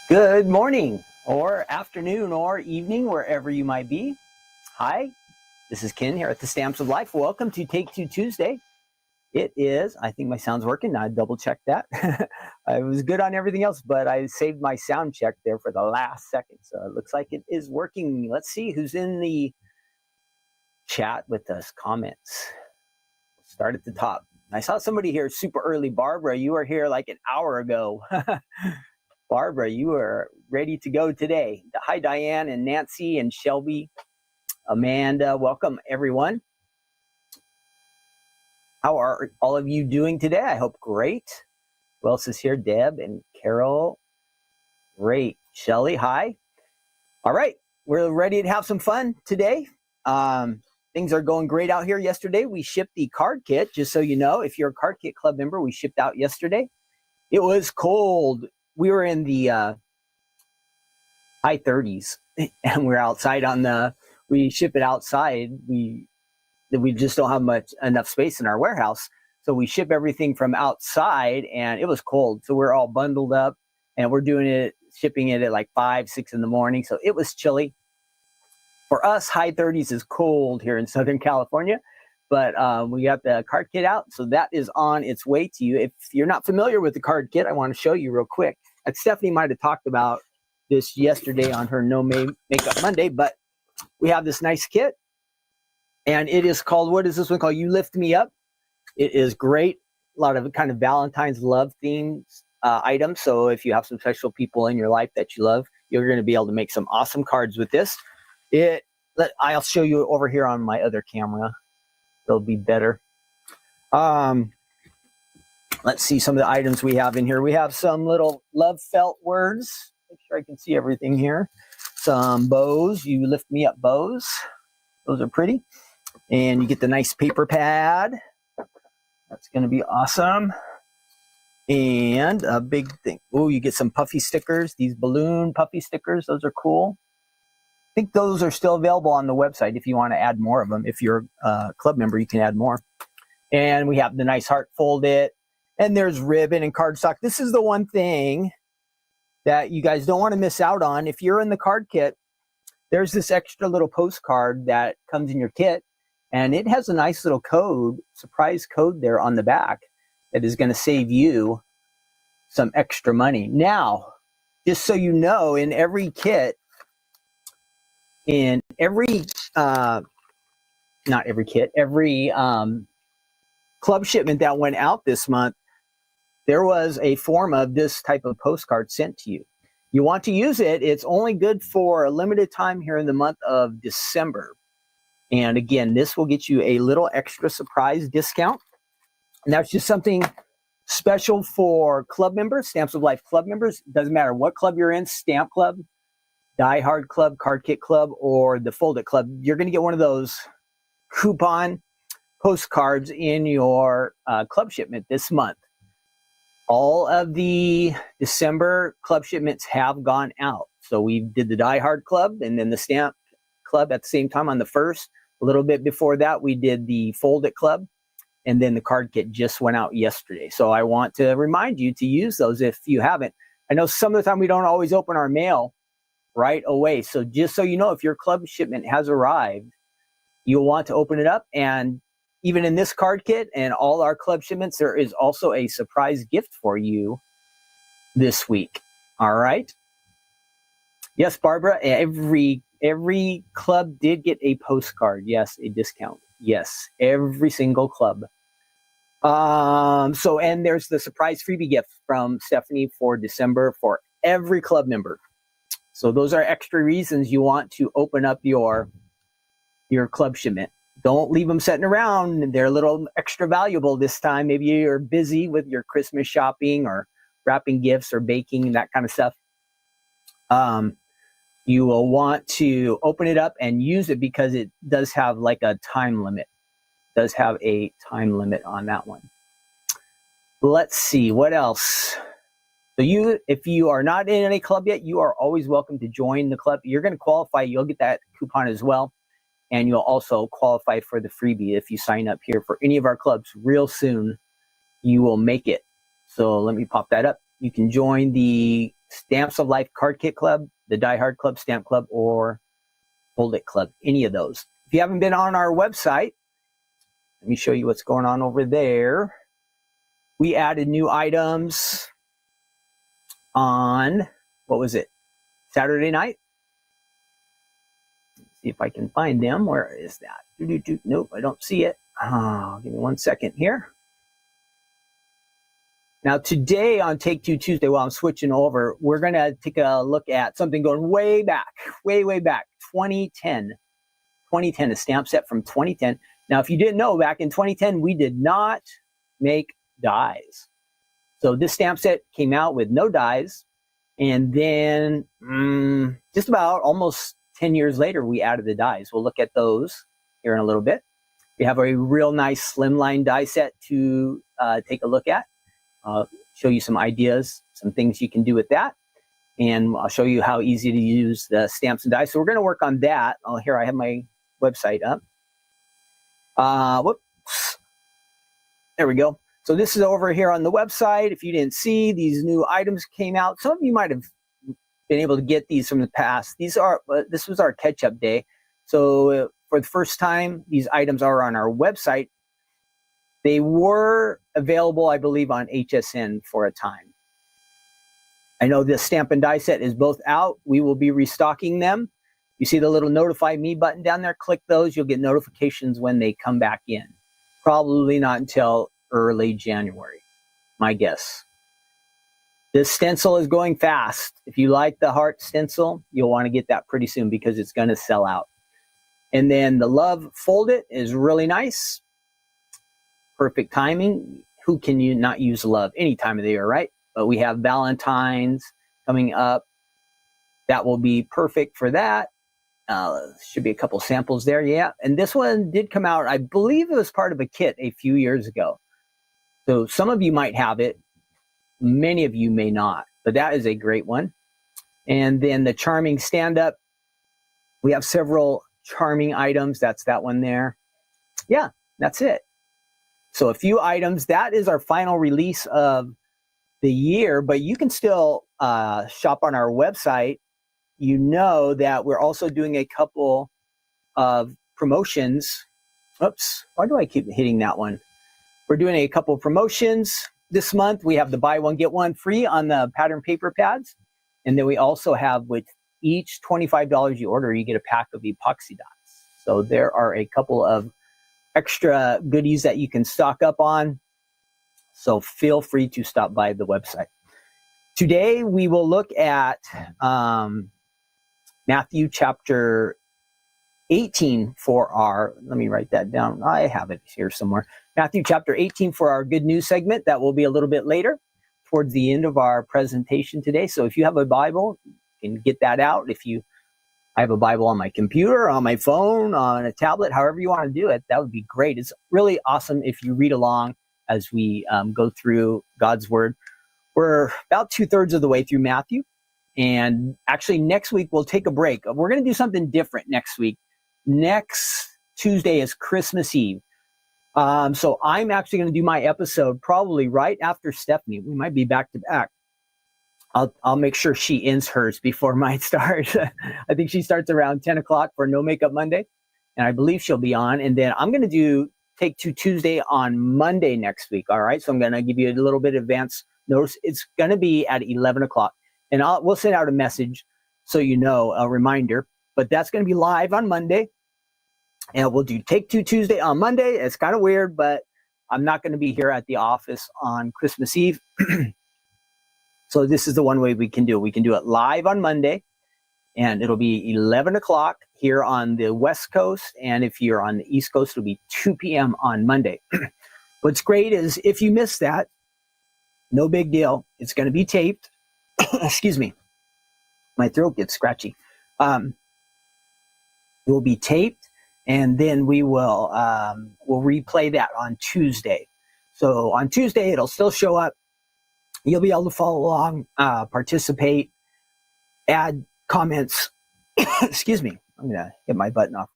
Good morning, or afternoon, or evening, wherever you might be. Hi, this is Ken here at the Stamps of Life. Welcome to Take Two Tuesday. It is, I think my sound's working. I double checked that. I was good on everything else, but I saved my sound check there for the last second. So it looks like it is working. Let's see who's in the chat with us. Comments. We'll start at the top. I saw somebody here super early. Barbara, you were here like an hour ago. Barbara, you are ready to go today. Hi, Diane and Nancy and Shelby. Amanda, welcome everyone. How are all of you doing today? I hope great. Who else is here? Deb and Carol. Great. Shelly, hi. All right, we're ready to have some fun today. Things are going great out here. Yesterday, we shipped the card kit. Just so you know, if you're a card kit club member, we shipped out yesterday. It was cold. We were in the high 30s, and we're outside on we ship it outside. We just don't have enough space in our warehouse. So we ship everything from outside, and it was cold. So we're all bundled up, and we're shipping it at like 5, 6 in the morning. So it was chilly. For us, high 30s is cold here in Southern California, but we got the card kit out. So that is on its way to you. If you're not familiar with the card kit, I want to show you real quick. Stephanie might have talked about this yesterday on her No Makeup Monday, but we have this nice kit, and it is called, what is this one called? You Lift Me Up. It is great. A lot of kind of Valentine's love themes items. So if you have some special people in your life that you love, you're going to be able to make some awesome cards with this. I'll show you over here on my other camera. It'll be better. Let's see some of the items we have in here. We have some little love felt words. Make sure I can see everything here. Some bows. You lift me up bows. Those are pretty. And you get the nice paper pad. That's going to be awesome. And a big thing. Oh, you get some puffy stickers. These balloon puffy stickers. Those are cool. I think those are still available on the website if you want to add more of them. If you're a club member, you can add more. And we have the nice heart folded. And there's ribbon and cardstock. This is the one thing that you guys don't want to miss out on. If you're in the card kit, there's this extra little postcard that comes in your kit. And it has a nice little code, surprise code there on the back that is going to save you some extra money. Now, just so you know, in every kit, every club shipment that went out this month, there was a form of this type of postcard sent to you. You want to use it. It's only good for a limited time here in the month of December. And again, this will get you a little extra surprise discount. And that's just something special for club members, Stamps of Life club members. Doesn't matter what club you're in, Stamp Club, Die Hard Club, Card Kit Club, or the Fold It Club. You're going to get one of those coupon postcards in your club shipment this month. All of the December club shipments have gone out. So we did the Die Hard Club and then the Stamp Club at the same time on the 1st. A little bit before that, we did the Fold It Club. And then the card kit just went out yesterday. So I want to remind you to use those if you haven't. I know some of the time we don't always open our mail right away. So just so you know, if your club shipment has arrived, you'll want to open it up. And even in this card kit and all our club shipments, there is also a surprise gift for you this week. All right. Yes, Barbara, every club did get a postcard. Yes, a discount. Yes, every single club. And there's the surprise freebie gift from Stephanie for December for every club member. So those are extra reasons you want to open up your club shipment. Don't leave them sitting around. They're a little extra valuable this time. Maybe you're busy with your Christmas shopping or wrapping gifts or baking and that kind of stuff. You will want to open it up and use it because it does have like a time limit. It does have a time limit on that one. Let's see, what else? So if you are not in any club yet, you are always welcome to join the club. You're going to qualify. You'll get that coupon as well. And you'll also qualify for the freebie if you sign up here for any of our clubs real soon. You will make it. So let me pop that up. You can join the Stamps of Life Card Kit Club, the Die Hard Club, Stamp Club, or Hold It Club, any of those. If you haven't been on our website, let me show you what's going on over there. We added new items on, what was it, Saturday night? Let's see if I can find them. Where is that? Nope, I don't see it. Give me 1 second here. Now today on Take Two Tuesday, while I'm switching over, we're going to take a look at something going way back, way back, 2010. 2010, a stamp set from 2010. Now, if you didn't know, back in 2010, we did not make dies. So this stamp set came out with no dies. And then just about almost 10 years later, we added the dies. We'll look at those here in a little bit. We have a real nice slimline die set to take a look at. Show you some ideas, some things you can do with that. And I'll show you how easy to use the stamps and dies. So we're going to work on that. Oh, here I have my website up. Whoops. There we go. So this is over here on the website. If you didn't see, these new items came out. Some of you might have been able to get these from the past. This was our catch-up day. So for the first time, these items are on our website. They were available, I believe, on HSN for a time. I know the stamp and die set is both out. We will be restocking them. You see the little notify me button down there? Click those. You'll get notifications when they come back in. Probably not until early January, my guess. This stencil is going fast. If you like the heart stencil, you'll want to get that pretty soon because it's going to sell out. And then the Love Fold It is really nice. Perfect timing. Who can you not use love any time of the year, right? But we have Valentine's coming up. That will be perfect for that. Should be a couple samples there, yeah. And this one did come out, I believe it was part of a kit a few years ago. So some of you might have it. Many of you may not, but that is a great one. And then the Charming Stand-Up. We have several charming items. That's that one there. Yeah, that's it. So a few items. That is our final release of the year, but you can still shop on our website. You know that we're also doing a couple of promotions. Oops, why do I keep hitting that one? We're doing a couple of promotions this month. We have the buy one, get one free on the pattern paper pads. And then we also have, with each $25 you order, you get a pack of epoxy dots. So there are a couple of extra goodies that you can stock up on. So feel free to stop by the website. Today we will look at Matthew chapter 18 for our, let me write that down. I have it here somewhere. Matthew chapter 18 for our good news segment. That will be a little bit later towards the end of our presentation today. So if you have a Bible, you can get that out. I have a Bible on my computer, on my phone, on a tablet, however you want to do it, that would be great. It's really awesome if you read along as we go through God's Word. We're about 2/3 of the way through Matthew. And actually next week we'll take a break. We're going to do something different next week. Next Tuesday is Christmas Eve. So I'm actually going to do my episode probably right after Stephanie. We might be back to back. I'll make sure she ends hers before mine starts. I think she starts around 10 o'clock for No Makeup Monday. And I believe she'll be on. And then I'm going to do Take Two Tuesday on Monday next week. All right. So I'm going to give you a little bit of advance notice. It's going to be at 11 o'clock. And we'll send out a message so you know, a reminder. But that's going to be live on Monday. And we'll do Take Two Tuesday on Monday. It's kind of weird, but I'm not going to be here at the office on Christmas Eve. So this is the one way we can do it. We can do it live on Monday. And it'll be 11 o'clock here on the West Coast. And if you're on the East Coast, it'll be 2 p.m. on Monday. What's great is if you miss that, no big deal. It's going to be taped. Excuse me. My throat gets scratchy. It will be taped, and then we'll replay that on Tuesday. So on Tuesday, it'll still show up. You'll be able to follow along, participate, add comments. Excuse me. I'm going to get my button off.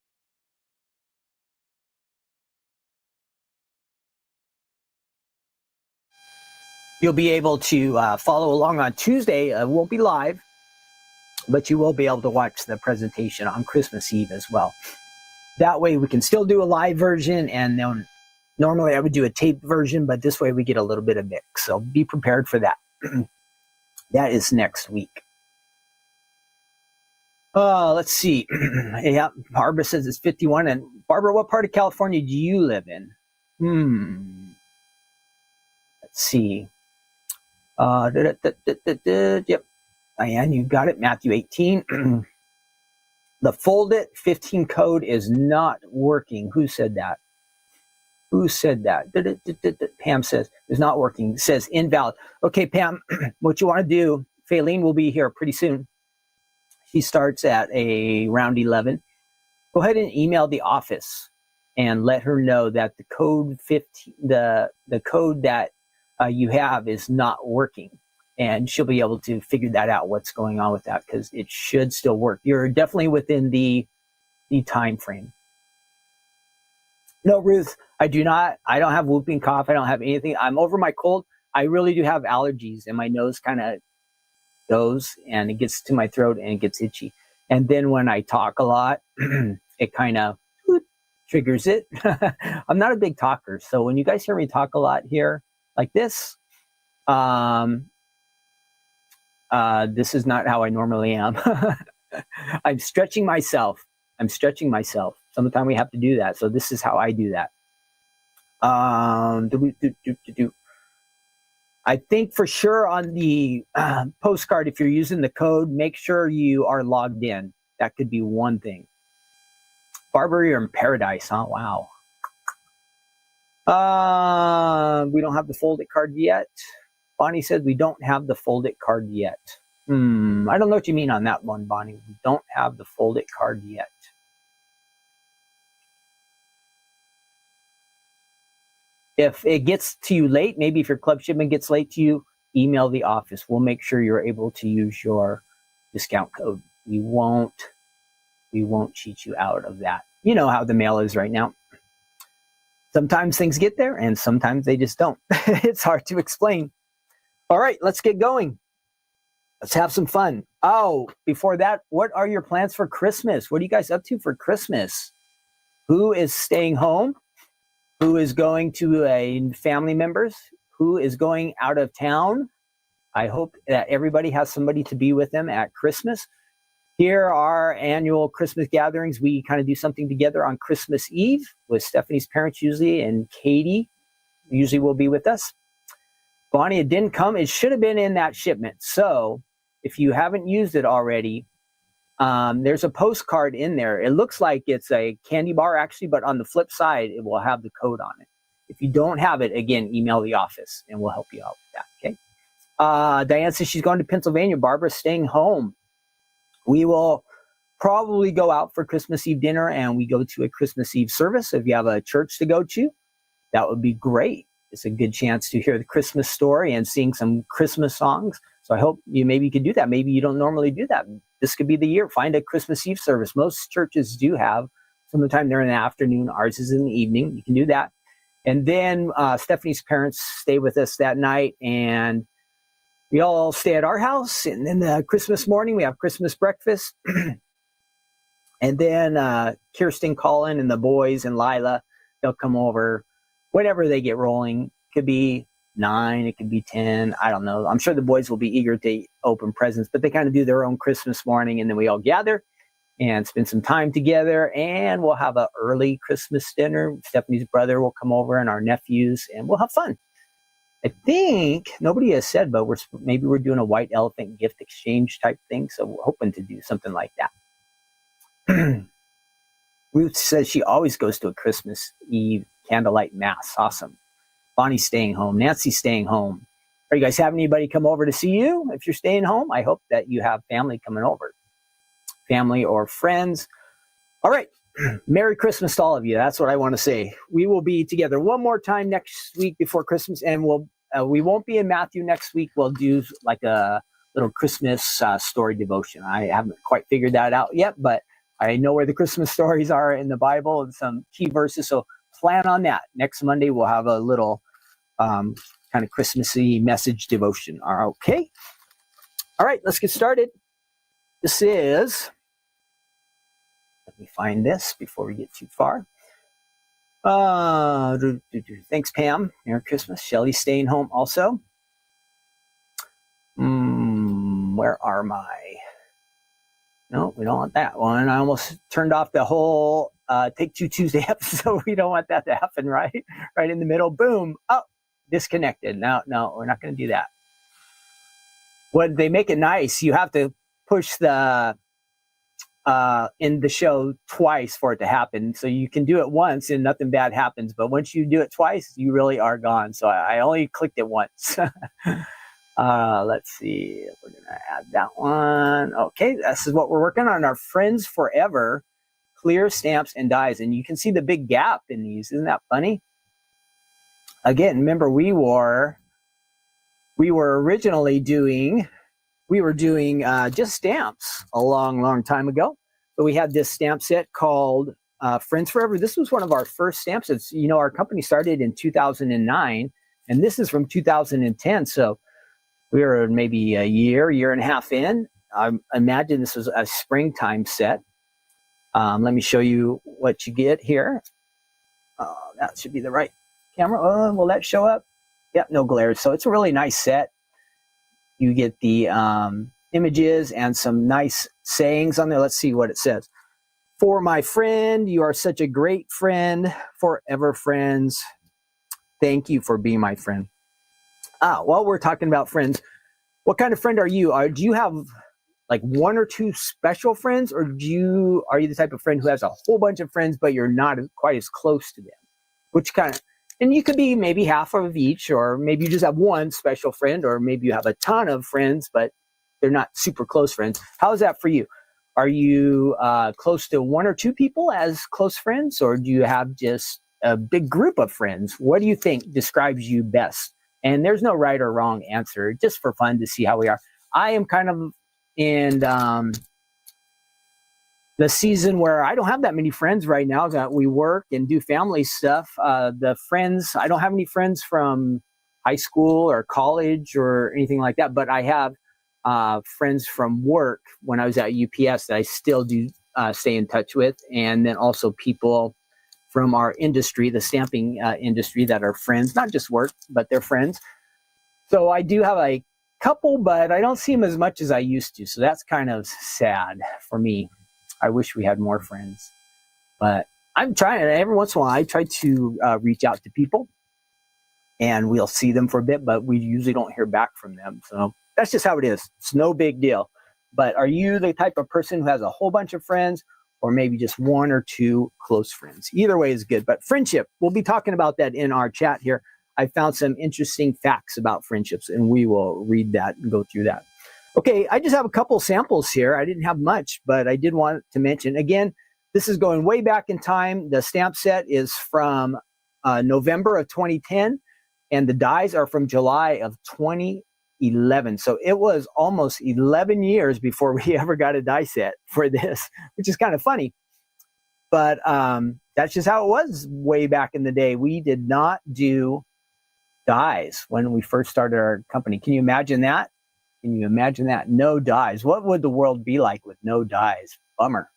You'll be able to follow along on Tuesday. It won't be live, but you will be able to watch the presentation on Christmas Eve as well. That way we can still do a live version, and then normally I would do a taped version, but this way we get a little bit of mix. So be prepared for that. That is next week. Let's see. Yeah, Barbara says it's 51. And Barbara, what part of California do you live in? Let's see. Yep. Diane, you got it. Matthew 18. The Fold It 15 code is not working. Who said that? Who said that? Pam says it's not working. It says invalid. Okay, Pam, what you want to do, Faylene will be here pretty soon. She starts at around 11. Go ahead and email the office and let her know that the code 15, the code that you have is not working. And she'll be able to figure that out, what's going on with that, because it should still work. You're definitely within the time frame. No, Ruth, I don't have whooping cough. I don't have anything. I'm over my cold. I really do have allergies, and my nose kind of goes, and it gets to my throat, and it gets itchy. And then when I talk a lot, it kind of triggers it. I'm not a big talker, so when you guys hear me talk a lot here, like this, this is not how I normally am. I'm stretching myself. Sometimes we have to do that. So this is how I do that. I think for sure on the postcard, if you're using the code, make sure you are logged in. That could be one thing. Barbara, you're in paradise, huh? Wow. We don't have the Fold It card yet. Bonnie said we don't have the Fold It card yet. I don't know what you mean on that one, Bonnie. We don't have the Fold It card yet. If it gets to you late, maybe if your club shipment gets late to you, email the office. We'll make sure you're able to use your discount code. We won't cheat you out of that. You know how the mail is right now. Sometimes things get there and sometimes they just don't. It's hard to explain. All right, let's get going. Let's have some fun. Oh, before that, what are your plans for Christmas? What are you guys up to for Christmas? Who is staying home? Who is going to family members? Who is going out of town? I hope that everybody has somebody to be with them at Christmas. Here are our annual Christmas gatherings. We kind of do something together on Christmas Eve with Stephanie's parents usually, and Katie usually will be with us. Bonnie, it didn't come. It should have been in that shipment. So if you haven't used it already, there's a postcard in there. It looks like it's a candy bar actually, but on the flip side, it will have the code on it. If you don't have it, again, email the office and we'll help you out with that, okay? Diane says she's going to Pennsylvania. Barbara's staying home. We will probably go out for Christmas Eve dinner and we go to a Christmas Eve service. If you have a church to go to, that would be great. It's a good chance to hear the Christmas story and sing some Christmas songs. So I hope you could do that. Maybe you don't normally do that. This could be the year. Find a Christmas Eve service. Most churches do have. Some of the time they're in the afternoon. Ours is in the evening. You can do that. And then Stephanie's parents stay with us that night, and we all stay at our house. And then the Christmas morning, we have Christmas breakfast. And then Kirsten, Colin, and the boys and Lila, they'll come over whenever they get rolling. Could be 9, it could be 10, I don't know. I'm sure the boys will be eager to open presents, but they kind of do their own Christmas morning, and then we all gather and spend some time together, and we'll have an early Christmas dinner. Stephanie's brother will come over and our nephews, and we'll have fun. I think nobody has said, but maybe we're doing a white elephant gift exchange type thing. So we're hoping to do something like that. Ruth says she always goes to a Christmas Eve candlelight mass. Awesome. Bonnie's staying home. Nancy's staying home. Are you guys having anybody come over to see you? If you're staying home, I hope that you have family coming over. Family or friends. All right. Merry Christmas to all of you. That's what I want to say. We will be together one more time next week before Christmas, and we won't be in Matthew next week. We'll do like a little Christmas story devotion. I haven't quite figured that out yet, but I know where the Christmas stories are in the Bible and some key verses. So plan on that. Next Monday, we'll have a little kind of Christmassy message devotion. Okay. All right, let's get started. This is, let me find this before we get too far. Thanks, Pam. Merry Christmas. Shelly's staying home also. Where are my... No, we don't want that one. I almost turned off the whole Take Two Tuesday episode. We don't want that to happen, right? Right in the middle. Boom. Oh, disconnected. No, we're not going to do that. When they make it nice, you have to push the in the show twice for it to happen. So you can do it once and nothing bad happens. But once you do it twice, you really are gone. So I only clicked it once. Let's see. We're going to add that one. Okay, this is what we're working on. Our Friends Forever clear stamps and dies. And you can see the big gap in these. Isn't that funny? Again, remember we were originally doing just stamps a long time ago. So we had this stamp set called Friends Forever. This was one of our first stamp sets. You know, our company started in 2009, and this is from 2010. So we were maybe a year and a half in. I imagine this was a springtime set. Let me show you what you get here. That should be the right camera. Will that show up? Yep, no glare. So it's a really nice set. You get the images and some nice sayings on there. Let's see what it says. For my friend, you are such a great friend. Forever friends. Thank you for being my friend. While we're talking about friends, what kind of friend are you? Do you have like one or two special friends, or are you the type of friend who has a whole bunch of friends, but you're not quite as close to them? Which kind of, and you could be maybe half of each, or maybe you just have one special friend, or maybe you have a ton of friends, but they're not super close friends. How is that for you? Are you close to one or two people as close friends, or do you have just a big group of friends? What do you think describes you best? And there's no right or wrong answer, just for fun to see how we are. I am kind of in the season where I don't have that many friends right now, that we work and do family stuff. The friends, I don't have any friends from high school or college or anything like that, but I have friends from work when I was at UPS that I still do stay in touch with. And then also people from our industry, the stamping industry, that are friends, not just work, but they're friends. So I do have a couple, but I don't see them as much as I used to. So that's kind of sad for me. I wish we had more friends, but I'm trying. Every once in a while, I try to reach out to people, and we'll see them for a bit, but we usually don't hear back from them. So that's just how it is. It's no big deal. But are you the type of person who has a whole bunch of friends, or maybe just one or two close friends? Either way is good. But friendship, we'll be talking about that in our chat here. I found some interesting facts about friendships, and we will read that and go through that. Okay, I just have a couple samples here. I didn't have much, but I did want to mention, again, this is going way back in time. The stamp set is from November of 2010, and the dies are from July of 2011. So it was almost 11 years before we ever got a die set for this, which is kind of funny. But that's just how it was way back in the day. We did not do dies when we first started our company. Can you imagine that? Can you imagine that? No dies. What would the world be like with no dies? Bummer.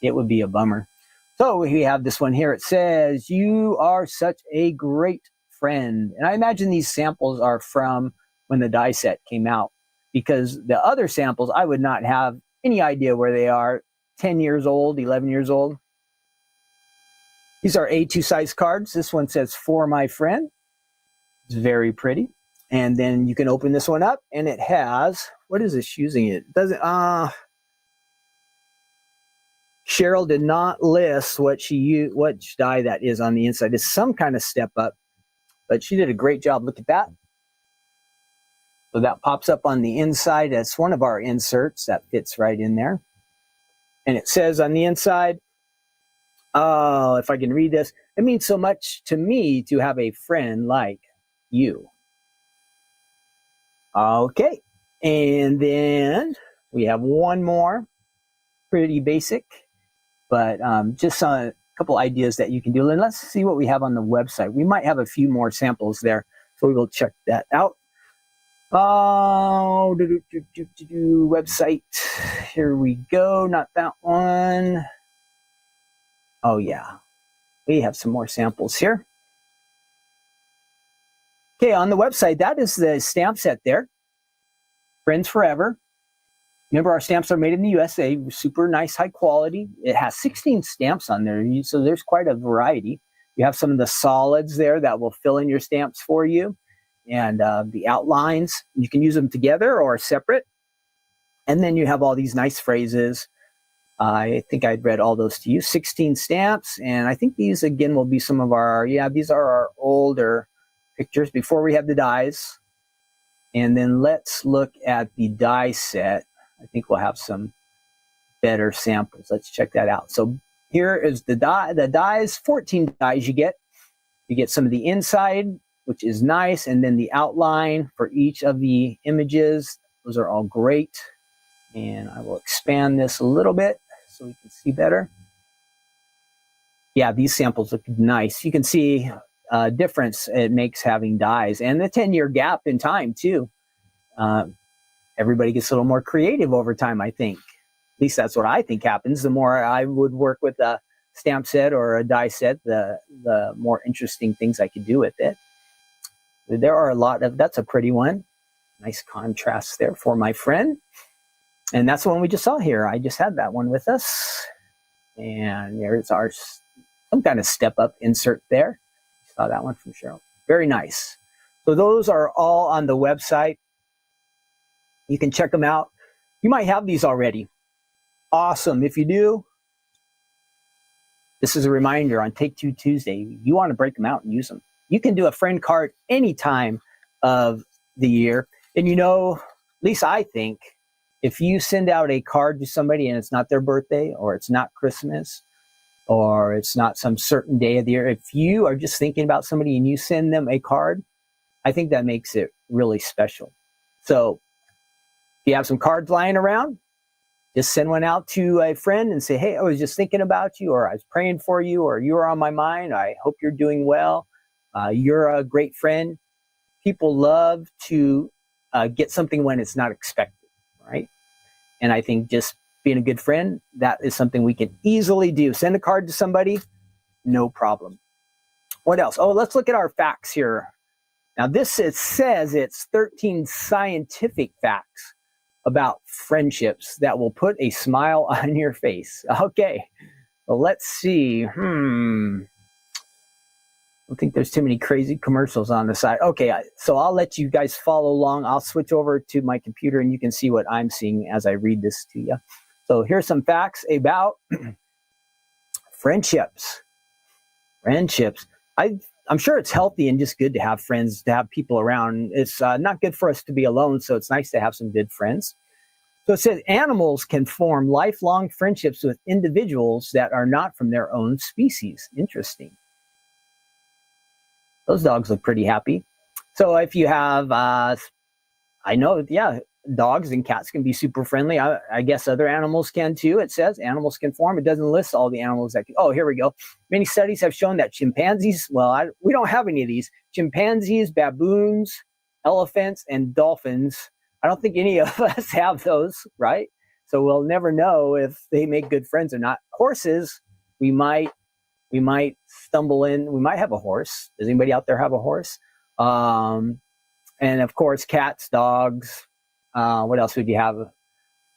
It would be a bummer. So we have this one here. It says, you are such a great friend. And I imagine these samples are from when the die set came out, because the other samples, I would not have any idea where they are. 10 years old, 11 years old. These are A2 size cards. This one says, for my friend. It's very pretty. And then you can open this one up, and it has, what is this using it? Doesn't Cheryl did not list what she used, which die that is on the inside. It's some kind of step up, but she did a great job. Look at that. So that pops up on the inside. That's one of our inserts that fits right in there. And it says on the inside, oh, if I can read this, it means so much to me to have a friend like you. Okay. And then we have one more, pretty basic, but just a couple ideas that you can do. And let's see what we have on the website. We might have a few more samples there, so we will check that out. Oh, website. Here we go. Not that one. Oh, yeah. We have some more samples here. Okay, on the website, that is the stamp set there. Friends Forever. Remember, our stamps are made in the USA. Super nice, high quality. It has 16 stamps on there, so there's quite a variety. You have some of the solids there that will fill in your stamps for you. And the outlines, you can use them together or separate. And then you have all these nice phrases. I think I'd read all those to you. 16 stamps. And I think these, again, will be some of our, these are our older pictures before we have the dies. And then let's look at the die set. I think we'll have some better samples. Let's check that out. So here is the die. The dies, 14 dies you get. You get some of the inside, which is nice, and then the outline for each of the images. Those are all great. And I will expand this a little bit so we can see better. Yeah, these samples look nice. You can see a difference it makes having dies, and the 10-year gap in time too. Everybody gets a little more creative over time, I think. At least that's what I think happens. The more I would work with a stamp set or a die set, the more interesting things I could do with it. There are a lot of, that's a pretty one. Nice contrast there for my friend. And that's the one we just saw here. I just had that one with us. And there's our, some kind of step up insert there. Saw that one from Cheryl. Very nice. So those are all on the website. You can check them out. You might have these already. Awesome. If you do, this is a reminder on Take Two Tuesday. You want to break them out and use them. You can do a friend card any time of the year. And you know, at least I think, if you send out a card to somebody and it's not their birthday, or it's not Christmas, or it's not some certain day of the year, if you are just thinking about somebody and you send them a card, I think that makes it really special. So if you have some cards lying around, just send one out to a friend and say, hey, I was just thinking about you, or I was praying for you, or you were on my mind. I hope you're doing well. You're a great friend. People love to get something when it's not expected, right? And I think just being a good friend, that is something we can easily do. Send a card to somebody, no problem. What else? Oh, let's look at our facts here. Now this, it says it's 13 scientific facts about friendships that will put a smile on your face. Okay, well, let's see. I don't think there's too many crazy commercials on the side. Okay, so I'll let you guys follow along. I'll switch over to my computer and you can see what I'm seeing as I read this to you. So here's some facts about friendships. Friendships. I'm sure it's healthy and just good to have friends, to have people around. It's not good for us to be alone, so it's nice to have some good friends. So it says animals can form lifelong friendships with individuals that are not from their own species. Interesting. Those dogs look pretty happy. So if you have, I know, yeah, dogs and cats can be super friendly. I guess other animals can too. It says animals can form. It doesn't list all the animals that can. Oh, here we go. Many studies have shown that chimpanzees, well, we don't have any of these. Chimpanzees, baboons, elephants, and dolphins. I don't think any of us have those, right? So we'll never know if they make good friends or not. Horses, we might stumble in. We might have a horse. Does anybody out there have a horse? And of course, cats, dogs. What else would you have?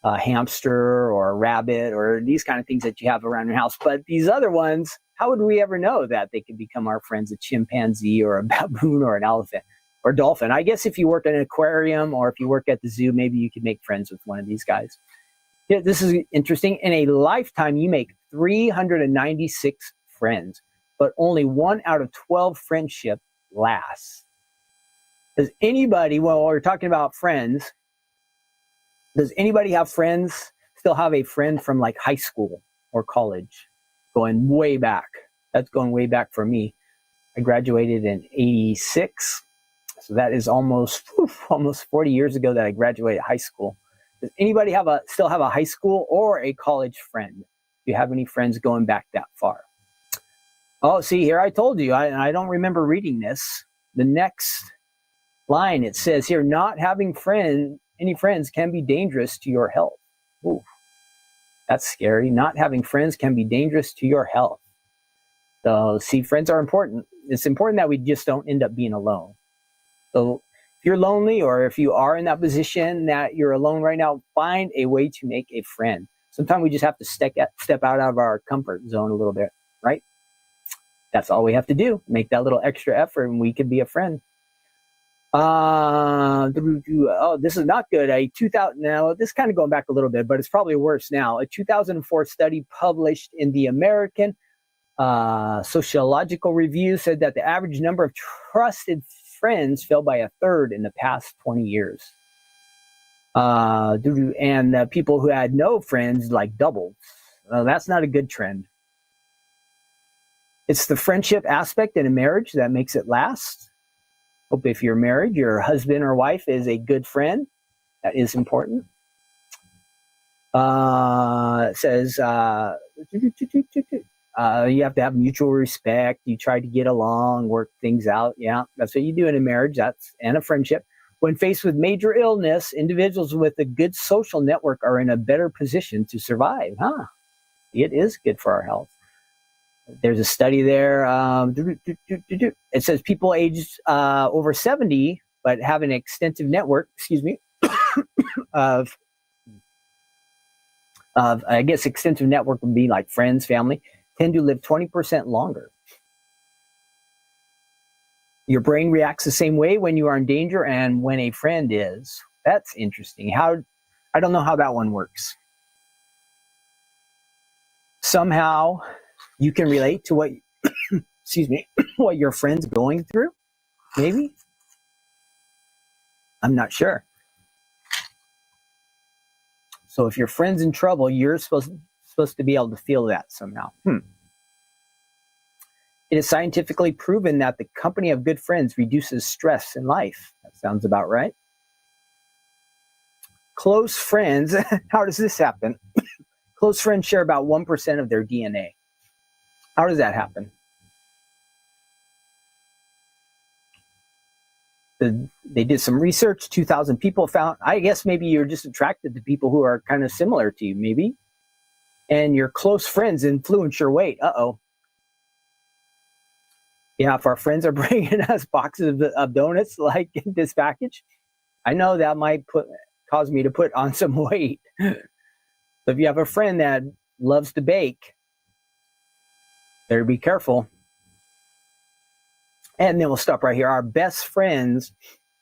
A hamster or a rabbit or these kind of things that you have around your house. But these other ones, how would we ever know that they could become our friends? A chimpanzee or a baboon or an elephant? or dolphin. I guess if you work in an aquarium or if you work at the zoo, maybe you could make friends with one of these guys. Yeah, this is interesting. In a lifetime, you make 396 friends, but only 1 out of 12 friendship lasts. Does anybody, well, we're talking about friends, does anybody have friends, still have a friend from like high school or college? Going way back. That's going way back for me. I graduated in 86. So that is almost 40 years ago that I graduated high school. Does anybody still have a high school or a college friend? Do you have any friends going back that far? Oh, see here, I told you, I don't remember reading this. The next line, it says here, not having any friends can be dangerous to your health. Ooh, that's scary. Not having friends can be dangerous to your health. So, see, friends are important. It's important that we just don't end up being alone. So, if you're lonely or if you are in that position that you're alone right now, find a way to make a friend. Sometimes we just have to step out of our comfort zone a little bit, right? That's all we have to do. Make that little extra effort and we can be a friend. Oh, this is not good. Now, this is kind of going back a little bit, but it's probably worse now. A 2004 study published in the American Sociological Review said that the average number of trusted friends fell by 1/3 in the past 20 years. And people who had no friends like doubled. That's not a good trend. It's the friendship aspect in a marriage that makes it last. Hope if you're married, your husband or wife is a good friend. That is important. It says you have to have mutual respect. You try to get along, work things out. Yeah, that's what you do in a marriage. And a friendship. When faced with major illness, individuals with a good social network are in a better position to survive. It is good for our health. There's a study there. It says people aged over 70 but have an extensive network, of I guess extensive network would be like friends, family, tend to live 20% longer. Your brain reacts the same way when you are in danger and when a friend is. That's interesting. I don't know how that one works. Somehow you can relate to what what your friend's going through, maybe. I'm not sure. So if your friend's in trouble, you're supposed to be able to feel that somehow. It is scientifically proven that the company of good friends reduces stress in life. That sounds about right. Close friends, how does this happen? Close friends share about 1% of their DNA. How does that happen? They did some research, 2,000 people found, I guess maybe you're just attracted to people who are kind of similar to you, maybe. And your close friends influence your weight. Yeah, if our friends are bringing us boxes of donuts like in this package, I know that might cause me to put on some weight. So if you have a friend that loves to bake, better be careful. And then we'll stop right here. Our best friends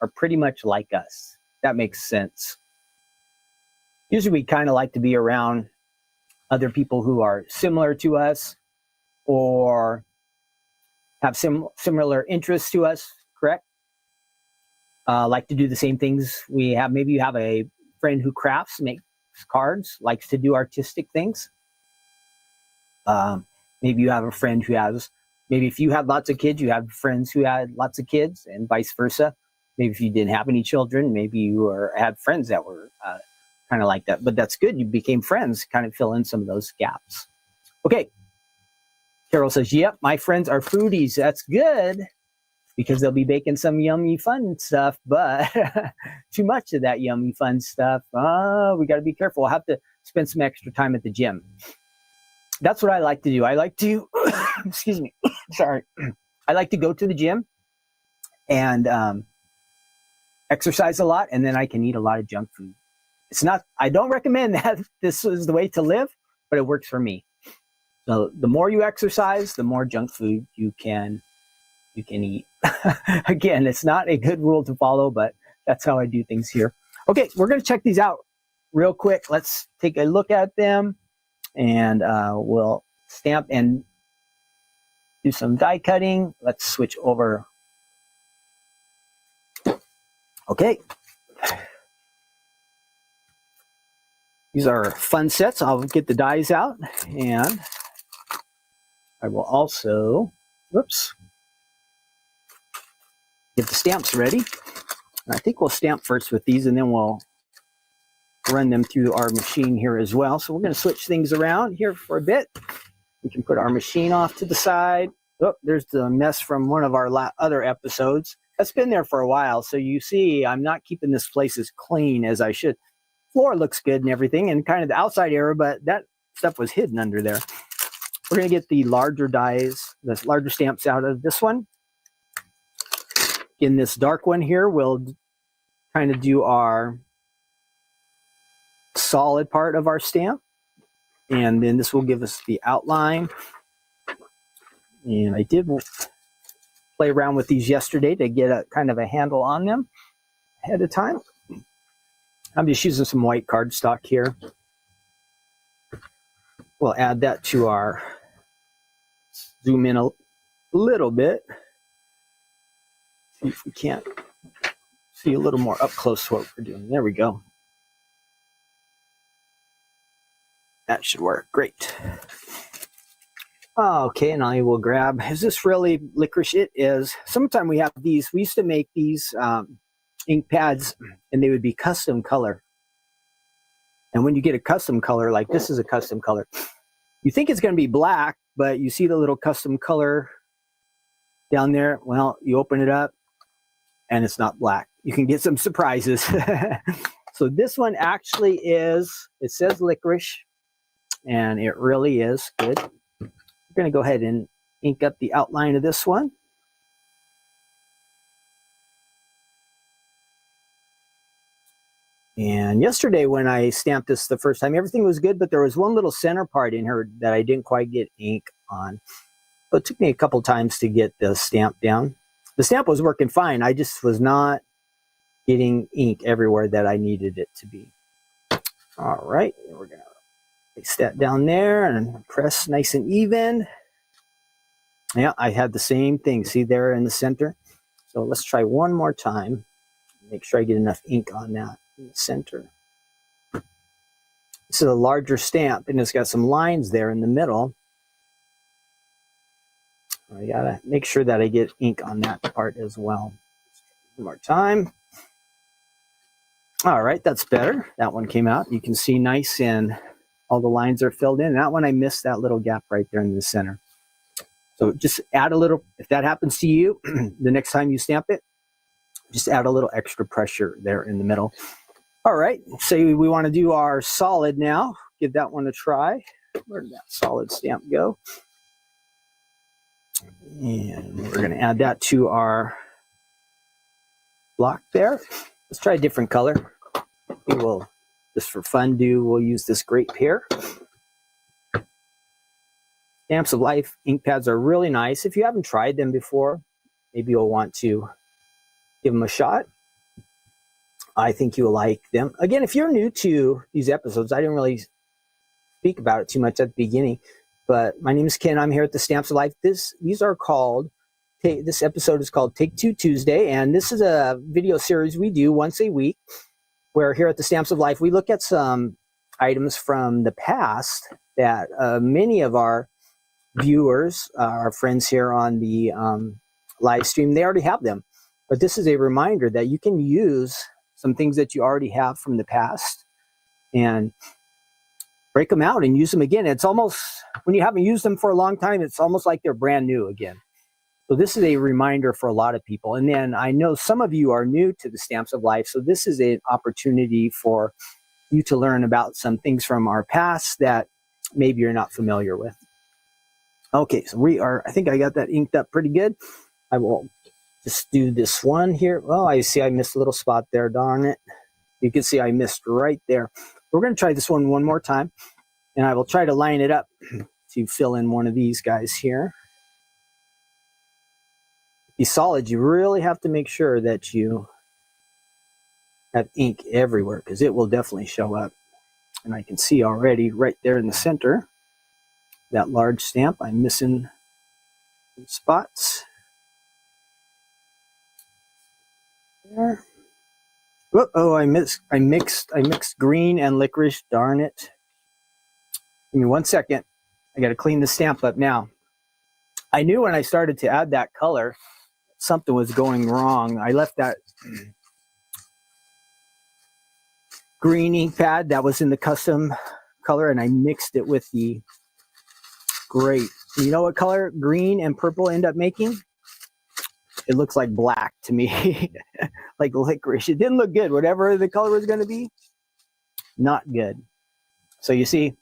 are pretty much like us. That makes sense. Usually we kind of like to be around other people who are similar to us or have similar interests to us, correct? Like to do the same things we have. Maybe you have a friend who crafts, makes cards, likes to do artistic things. Maybe you have a friend who has, maybe if you had lots of kids, you have friends who had lots of kids and vice versa. Maybe if you didn't have any children, maybe you had friends that were kind of like that. But that's good. You became friends, kind of fill in some of those gaps. Okay. Carol says, yep, my friends are foodies. That's good because they'll be baking some yummy fun stuff, but too much of that yummy fun stuff. We got to be careful. We'll have to spend some extra time at the gym. That's what I like to do. I like to, excuse me, sorry. I like to go to the gym and exercise a lot, and then I can eat a lot of junk food. I don't recommend that this is the way to live, but it works for me. So the more you exercise, the more junk food you can you can eat. Again, it's not a good rule to follow, but that's how I do things here. Okay, we're going to check these out real quick. Let's take a look at them, and we'll stamp and do some die cutting. Let's switch over. Okay. These are fun sets. I'll get the dies out, and I will also, whoops, get the stamps ready. I think we'll stamp first with these, and then we'll run them through our machine here as well. So we're going to switch things around here for a bit. We can put our machine off to the side. Oh, there's the mess from one of our other episodes. That's been there for a while. So you see, I'm not keeping this place as clean as I should. Floor looks good and everything, and kind of the outside area, but that stuff was hidden under there. We're going to get the larger dies, the larger stamps out of this one. In this dark one here, we'll kind of do our solid part of our stamp, and then this will give us the outline. And I did play around with these yesterday to get a kind of a handle on them ahead of time. I'm just using some white cardstock here. We'll add that to our, zoom in a little bit. See if we can't see a little more up close what we're doing. There we go. That should work. Great. Okay, and I will grab, is this really licorice? It is. Sometime we have these. We used to make these ink pads, and they would be custom color. And when you get a custom color, like this is a custom color, you think it's going to be black, but you see the little custom color down there. Well, you open it up, and it's not black. You can get some surprises. So this one actually is, it says licorice, and it really is good. We're going to go ahead and ink up the outline of this one. And yesterday when I stamped this the first time, everything was good, but there was one little center part in here that I didn't quite get ink on. So it took me a couple times to get the stamp down. The stamp was working fine. I just was not getting ink everywhere that I needed it to be. All right, we're going to place that down there and press nice and even. Yeah, I had the same thing. See there in the center? So let's try one more time. Make sure I get enough ink on that in the center. This is a larger stamp, and it's got some lines there in the middle. I gotta make sure that I get ink on that part as well. One more time. All right, that's better. That one came out. You can see nice, and all the lines are filled in. That one, I missed that little gap right there in the center. So just add a little, if that happens to you, the next time you stamp it, just add a little extra pressure there in the middle. All right, say we want to do our solid now. Give that one a try. Where did that solid stamp go? And we're going to add that to our block there. Let's try a different color. We will, just for fun, we'll use this grape here. Stamps of Life ink pads are really nice. If you haven't tried them before, maybe you'll want to give them a shot. I think you'll like them. Again, if you're new to these episodes, I didn't really speak about it too much at the beginning, but my name is Ken. I'm here at the Stamps of Life. These are called, this episode is called Take Two Tuesday, and this is a video series we do once a week, where here at the Stamps of Life, we look at some items from the past that many of our viewers, our friends here on the live stream, they already have them. But this is a reminder that you can use some things that you already have from the past and break them out and use them again. It's almost, when you haven't used them for a long time, it's almost like they're brand new again. So this is a reminder for a lot of people. And then I know some of you are new to the Stamps of Life, so this is an opportunity for you to learn about some things from our past that maybe you're not familiar with. Okay, so I think I got that inked up pretty good. I will just do this one here. Oh, I see I missed a little spot there, darn it. You can see I missed right there. We're going to try this one more time, and I will try to line it up to fill in one of these guys here. these solids, you really have to make sure that you have ink everywhere, because it will definitely show up. And I can see already right there in the center, that large stamp, I'm missing some spots. There. Oh, I mixed green and licorice, darn it. Give me 1 second. I gotta clean the stamp up now. I knew when I started to add that color, something was going wrong. I left that green ink pad that was in the custom color, and I mixed it with the grape. You know what color green and purple end up making? It looks like black to me, like licorice. It didn't look good. Whatever the color was going to be, not good. So you see,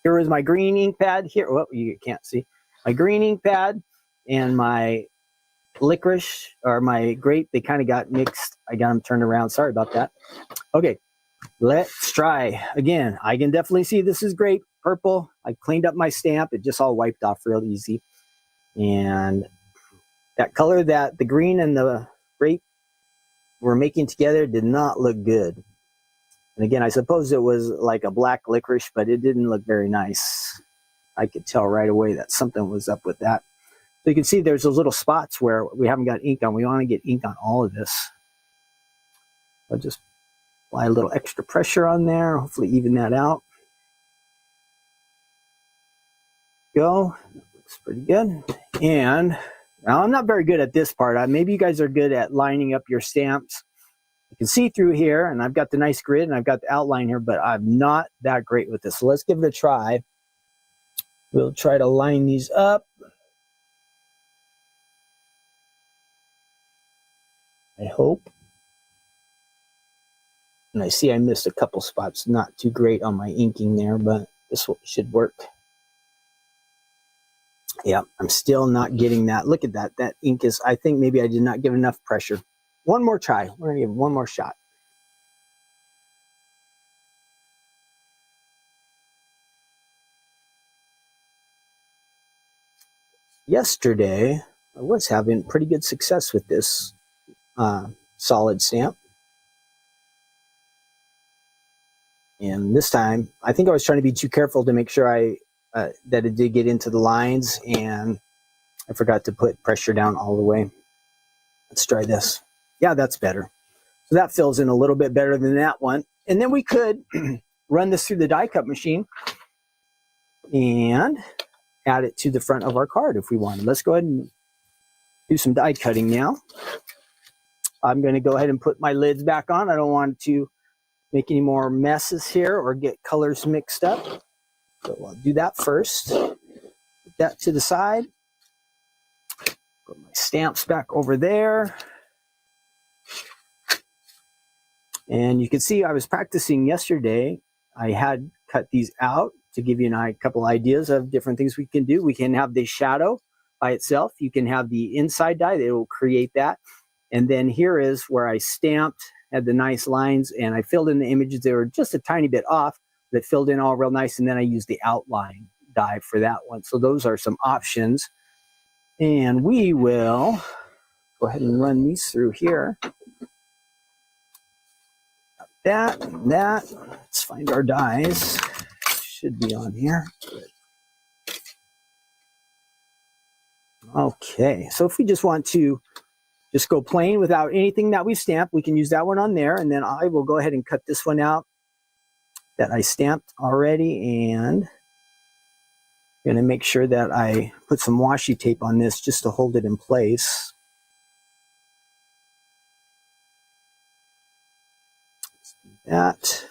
here is my green ink pad here. Well, you can't see. My green ink pad and my licorice, or my grape, they kind of got mixed. I got them turned around. Sorry about that. Okay, let's try again. I can definitely see this is grape, purple. I cleaned up my stamp. It just all wiped off real easy. And that color that the green and the grape were making together did not look good. And again, I suppose it was like a black licorice, but it didn't look very nice. I could tell right away that something was up with that. So you can see there's those little spots where we haven't got ink on. We want to get ink on all of this. I'll just apply a little extra pressure on there, hopefully even that out. Go. That looks pretty good. And now I'm not very good at this part. Maybe you guys are good at lining up your stamps. You can see through here, and I've got the nice grid and I've got the outline here, but I'm not that great with this. So let's give it a try. We'll try to line these up. I hope. And I see I missed a couple spots. Not too great on my inking there, but this should work. Yeah, I'm still not getting that. Look at that. That ink is, I think maybe I did not give enough pressure. One more try. We're going to give it one more shot. Yesterday, I was having pretty good success with this solid stamp. And this time, I think I was trying to be too careful to make sure that it did get into the lines, and I forgot to put pressure down all the way. Let's try this. Yeah, that's better. So that fills in a little bit better than that one. And then we could run this through the die cut machine and add it to the front of our card if we wanted. Let's go ahead and do some die cutting now. I'm going to go ahead and put my lids back on. I don't want to make any more messes here or get colors mixed up. So I'll do that first. Put that to the side. Put my stamps back over there. And you can see I was practicing yesterday. I had cut these out to give you a couple ideas of different things we can do. We can have the shadow by itself. You can have the inside die that will create that. And then here is where I stamped, had the nice lines, and I filled in the images. They were just a tiny bit off, but filled in all real nice. And then I used the outline die for that one. So those are some options. And we will go ahead and run these through here. That and that. Let's find our dies. Should be on here. Good. Okay, so if we just want to just go plain without anything that we stamped, we can use that one on there, and then I will go ahead and cut this one out that I stamped already, and I'm going to make sure that I put some washi tape on this just to hold it in place. That.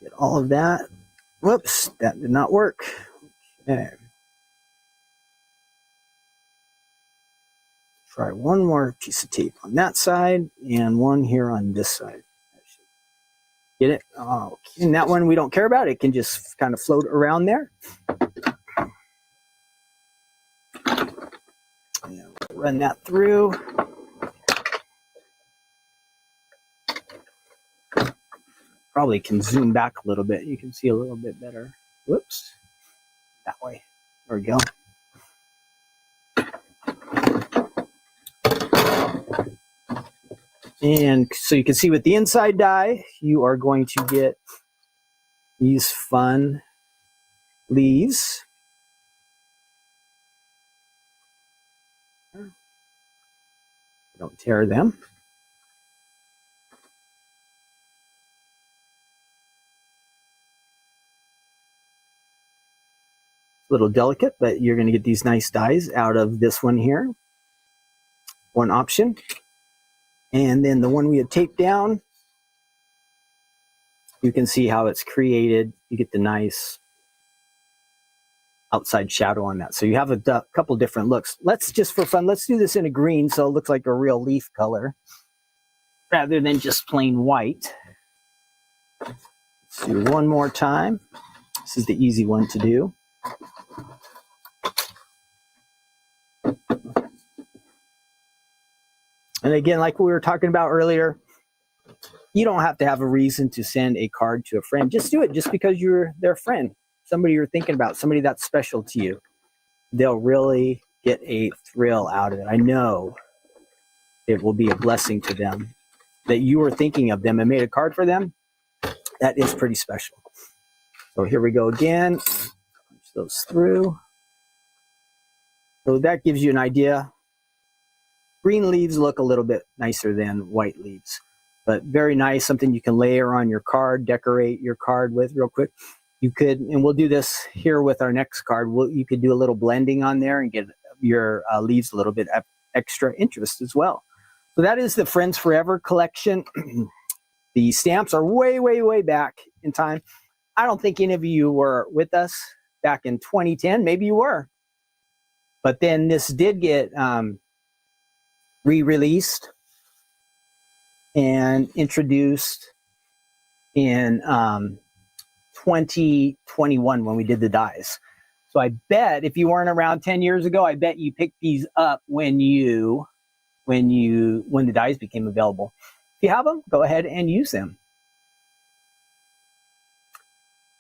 Get all of that. Whoops, that did not work. Okay. Try one more piece of tape on that side and one here on this side. Get it? Oh, and that one we don't care about. It can just kind of float around there. And run that through. Probably can zoom back a little bit. You can see a little bit better. Whoops. That way. There we go. And so you can see with the inside die, you are going to get these fun leaves. Don't tear them. A little delicate, but you're going to get these nice dies out of this one here. One option. And then the one we have taped down, you can see how it's created. You get the nice outside shadow on that. So you have a couple different looks. Let's just for fun, let's do this in a green so it looks like a real leaf color rather than just plain white. Let's do one more time. This is the easy one to do. And again, like we were talking about earlier, you don't have to have a reason to send a card to a friend. Just do it just because you're their friend, somebody you're thinking about, somebody that's special to you. They'll really get a thrill out of it. I know it will be a blessing to them that you were thinking of them and made a card for them. That is pretty special. So here we go again. Punch those through. So that gives you an idea. Green leaves look a little bit nicer than white leaves, but very nice, something you can layer on your card, decorate your card with real quick. You could, and we'll do this here with our next card, you could do a little blending on there and get your leaves a little bit extra interest as well. So that is the Friends Forever collection. The stamps are way, way, way back in time. I don't think any of you were with us back in 2010. Maybe you were. But then this did get re-released and introduced in 2021 when we did the dies. So I bet if you weren't around 10 years ago, I bet you picked these up when the dies became available. If you have them, go ahead and use them.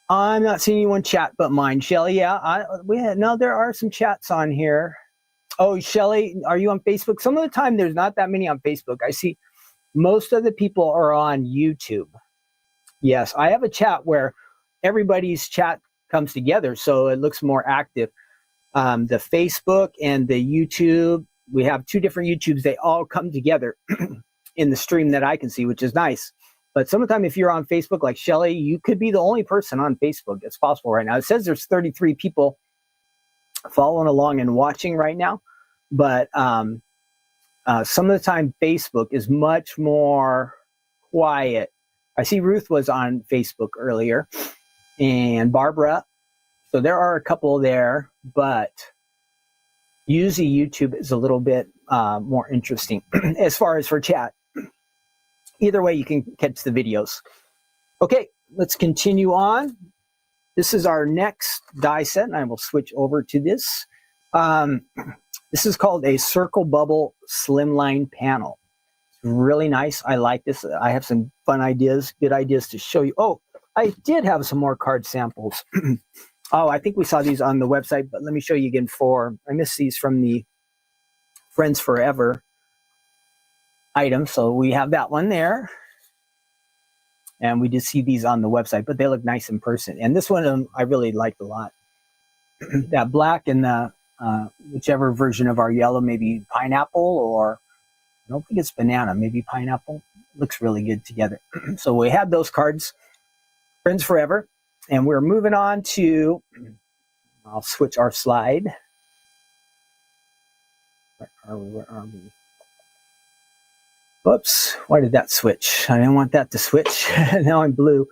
I'm not seeing anyone chat but mine. Shelly, yeah, no, there are some chats on here. Oh, Shelly, are you on Facebook? Some of the time, there's not that many on Facebook. I see most of the people are on YouTube. Yes, I have a chat where everybody's chat comes together, so it looks more active. The Facebook and the YouTube, we have two different YouTubes. They all come together in the stream that I can see, which is nice. But sometimes if you're on Facebook, like Shelly, you could be the only person on Facebook. It's possible right now. It says there's 33 people following along and watching right now. But some of the time, Facebook is much more quiet. I see Ruth was on Facebook earlier, and Barbara. So there are a couple there, but usually YouTube is a little bit more interesting as far as for chat. Either way, you can catch the videos. Okay, let's continue on. This is our next die set, and I will switch over to this. This is called a Circle Bubble Slimline Panel. It's really nice. I like this. I have some fun ideas, good ideas to show you. Oh, I did have some more card samples. Oh, I think we saw these on the website, but let me show you again I missed these from the Friends Forever item. So we have that one there. And we did see these on the website, but they look nice in person. And this one I really liked a lot. That black and the whichever version of our yellow, maybe pineapple, or I don't think it's banana, maybe pineapple. Looks really good together. So we had those cards, Friends Forever. And we're moving on to, I'll switch our slide. Where are we? Whoops, why did that switch? I didn't want that to switch. Now I'm blue.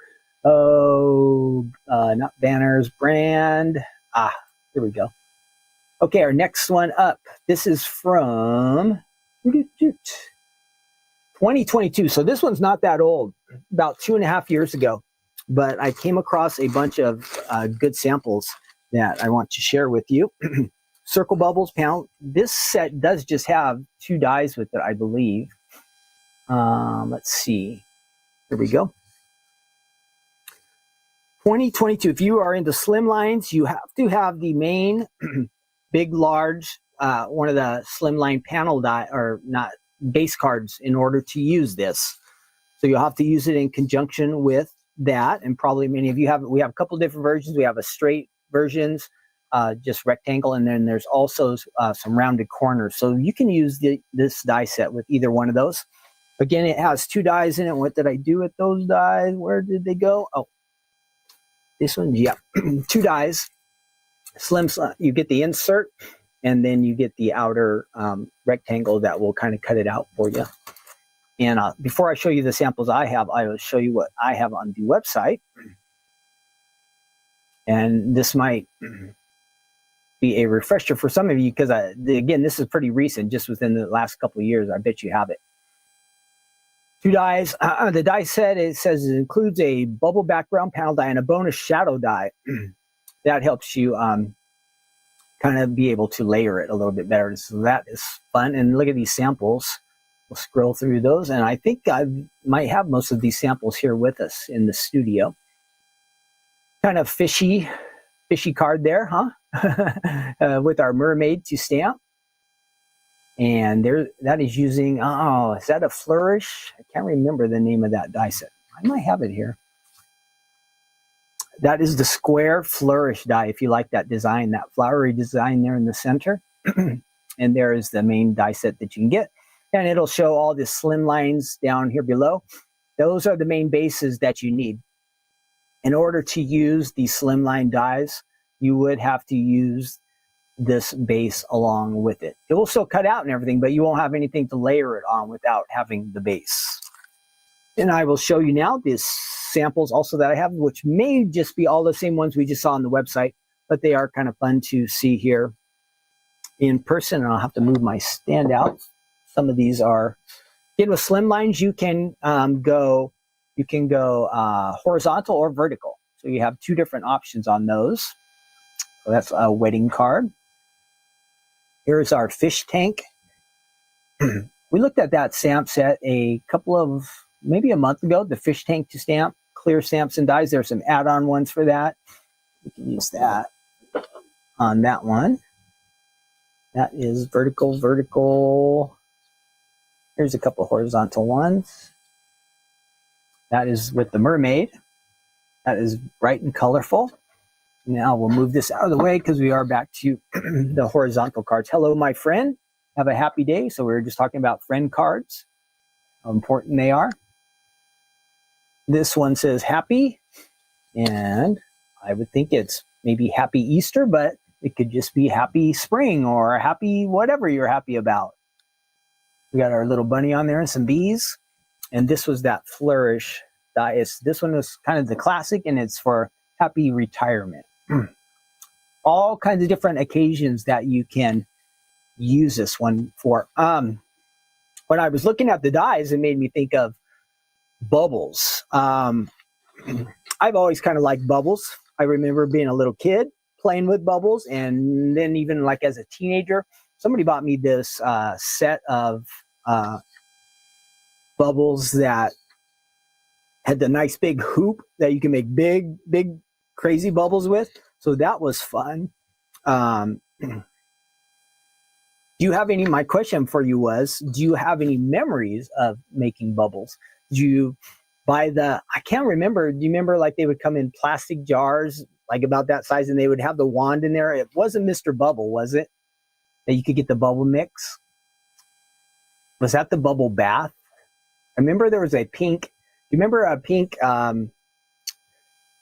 Oh, not banners, brand. Here we go. Okay, our next one up. This is from 2022. So this one's not that old, about 2.5 years ago. But I came across a bunch of good samples that I want to share with you. Circle Bubbles Panel. This set does just have 2 dies with it, I believe. Let's see. Here we go. 2022. If you are into slimlines, you have to have the main big, large, one of the slimline panel die, or not base cards in order to use this. So you'll have to use it in conjunction with that, and probably many of you have. We have a couple different versions. We have a straight versions, just rectangle, and then there's also some rounded corners. So you can use this die set with either one of those. Again, it has 2 dies in it. What did I do with those dies? Where did they go? Oh, this one, yeah, 2 dies. Slim, you get the insert, and then you get the outer rectangle that will kind of cut it out for you. And before I show you the samples I have, I will show you what I have on the website. And this might be a refresher for some of you, because again, this is pretty recent, just within the last couple of years. I bet you have it. 2 dies. The die set, it says it includes a bubble background panel die and a bonus shadow die. That helps you kind of be able to layer it a little bit better. So that is fun. And look at these samples. We'll scroll through those. And I think I might have most of these samples here with us in the studio. Kind of fishy card there, huh? With our mermaid to stamp. And there, that is using, oh, is that a flourish? I can't remember the name of that die set. I might have it here. That is the square flourish die, if you like that design, that flowery design there in the center. And there is the main die set that you can get. And it'll show all the slim lines down here below. Those are the main bases that you need. In order to use these slimline dies, you would have to use this base along with it. It will still cut out and everything, but you won't have anything to layer it on without having the base. And I will show you now these samples also that I have, which may just be all the same ones we just saw on the website, but they are kind of fun to see here in person. And I'll have to move my stand out. Some of these are, again, with slim lines, you can go horizontal or vertical. So you have 2 different options on those. So that's a wedding card. Here's our fish tank. We looked at that stamp set maybe a month ago, the fish tank to stamp, clear stamps and dies. There's some add-on ones for that. We can use that on that one. That is vertical. Here's a couple horizontal ones. That is with the mermaid. That is bright and colorful. Now we'll move this out of the way because we are back to the horizontal cards. Hello, my friend. Have a happy day. So we were just talking about friend cards, how important they are. This one says happy, and I would think it's maybe happy Easter, but it could just be happy spring or happy whatever you're happy about. We got our little bunny on there and some bees. And this was that flourish die. This one was kind of the classic, and it's for happy retirement. All kinds of different occasions that you can use this one for. When I was looking at the dies, it made me think of bubbles. I've always kind of liked bubbles. I remember being a little kid playing with bubbles, and then even like as a teenager, somebody bought me this set of bubbles that had the nice big hoop that you can make big crazy bubbles with. So that was fun. Do you have any, my question for you was, do you have any memories of making bubbles? Did you buy I can't remember, do you remember like they would come in plastic jars, like about that size, and they would have the wand in there? It wasn't Mr. Bubble, was it? That you could get the bubble mix? Was that the bubble bath? I remember there was a pink, do you remember a pink,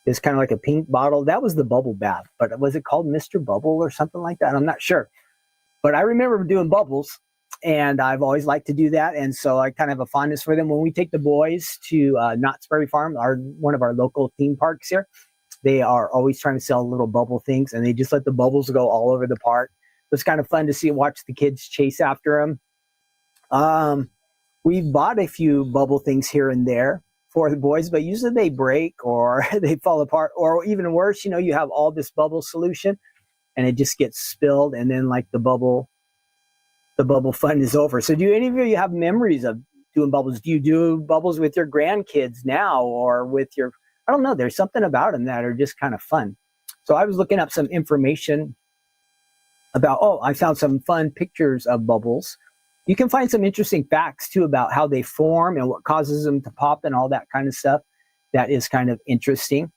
it's kind of like a pink bottle? That was the bubble bath, but was it called Mr. Bubble or something like that? I'm not sure. But I remember doing bubbles, and I've always liked to do that. And so I kind of have a fondness for them. When we take the boys to Knott's Berry Farm, one of our local theme parks here, they are always trying to sell little bubble things, and they just let the bubbles go all over the park. It's kind of fun to watch the kids chase after them. We've bought a few bubble things here and there for the boys, but usually they break or they fall apart, or even worse, you have all this bubble solution and it just gets spilled, and then like the bubble fun is over. So do any of you have memories of doing bubbles? Do you do bubbles with your grandkids now, or with your, I don't know, there's something about them that are just kind of fun. So I was looking up some information about, I found some fun pictures of bubbles. You can find some interesting facts too about how they form and what causes them to pop and all that kind of stuff. That is kind of interesting.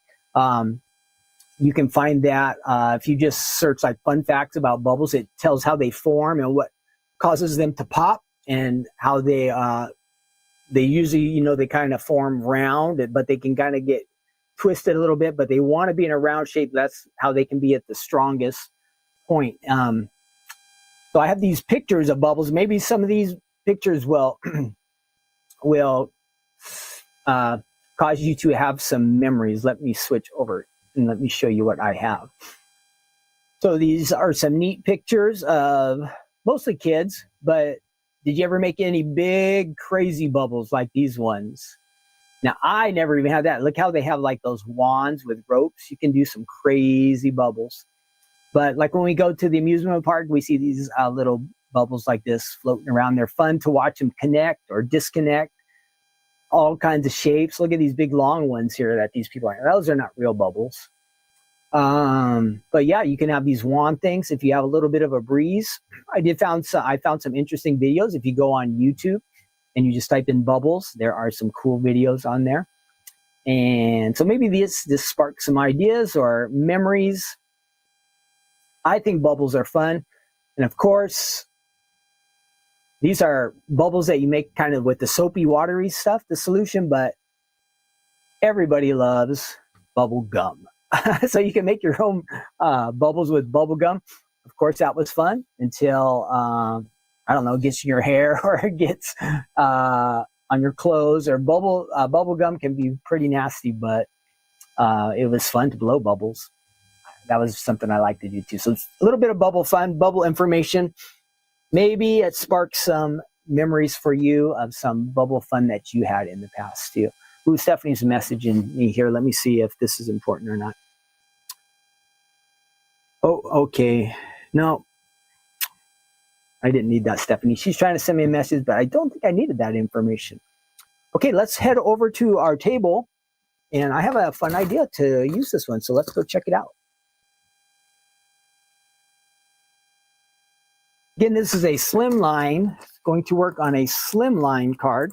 You can find that if you just search like fun facts about bubbles, it tells how they form and what causes them to pop and how they usually, you know, they kind of form round, but they can kind of get twisted a little bit, but they want to be in a round shape. That's how they can be at the strongest point. So I have these pictures of bubbles. Maybe some of these pictures will cause you to have some memories. Let me switch over and let me show you what I have. So these are some neat pictures of mostly kids, but did you ever make any big crazy bubbles like these ones? Now, I never even had that. Look how they have like those wands with ropes. You can do some crazy bubbles. But like when we go to the amusement park, we see these little bubbles like this floating around. They're fun to watch them connect or disconnect. All kinds of shapes. Look at these big long ones here that these people are. Those are not real bubbles. But yeah, you can have these wand things if you have a little bit of a breeze. I found some interesting videos. If you go on YouTube and you just type in bubbles, there are some cool videos on there. And so maybe this sparks some ideas or memories. I think bubbles are fun. And of course, these are bubbles that you make kind of with the soapy, watery stuff, the solution, but everybody loves bubble gum. So you can make your own bubbles with bubble gum. Of course, that was fun until, I don't know, it gets in your hair or it gets on your clothes, or bubble gum can be pretty nasty, but it was fun to blow bubbles. That was something I like to do too. So it's a little bit of bubble fun, bubble information. Maybe it sparks some memories for you of some bubble fun that you had in the past too. Ooh, Stephanie's messaging me here. Let me see if this is important or not. Oh, okay. No, I didn't need that, Stephanie. She's trying to send me a message, but I don't think I needed that information. Okay, let's head over to our table. And I have a fun idea to use this one. So let's go check it out. Again, this is a slimline. It's going to work on a slimline card.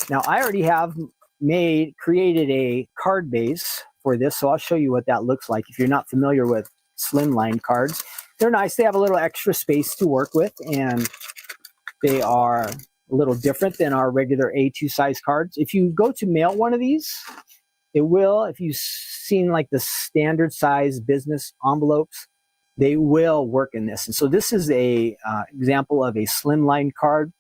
Now, I already have created a card base for this, so I'll show you what that looks like. If you're not familiar with slimline cards, they're nice. They have a little extra space to work with, and they are a little different than our regular A2 size cards. If you go to mail one of these, it will, if you've seen like the standard size business envelopes, they will work in this. And so this is a example of a slimline card.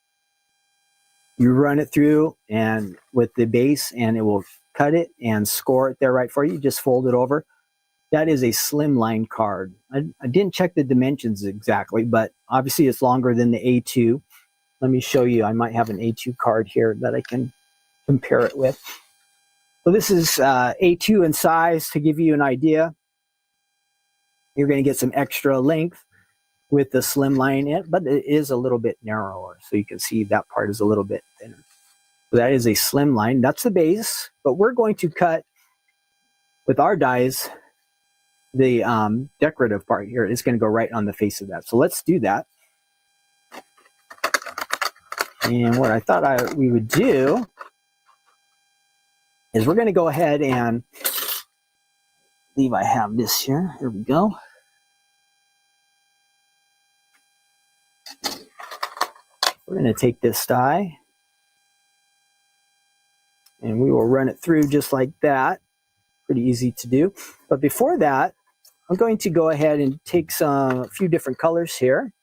You run it through and with the base, and it will cut it and score it there right for you. Just fold it over. That is a slimline card. I didn't check the dimensions exactly, but obviously it's longer than the A2. Let me show you. I might have an A2 card here that I can compare it with. So this is A2 in size to give you an idea. You're going to get some extra length with the slimline in it, but it is a little bit narrower. So you can see that part is a little bit thinner. So that is a slimline. That's the base, but we're going to cut with our dies the decorative part here. It's going to go right on the face of that. So let's do that. And what I thought we would do is we're going to go ahead and I have this here. Here we go. We're going to take this die and we will run it through just like that. Pretty easy to do. But before that, I'm going to go ahead and take a few different colors here.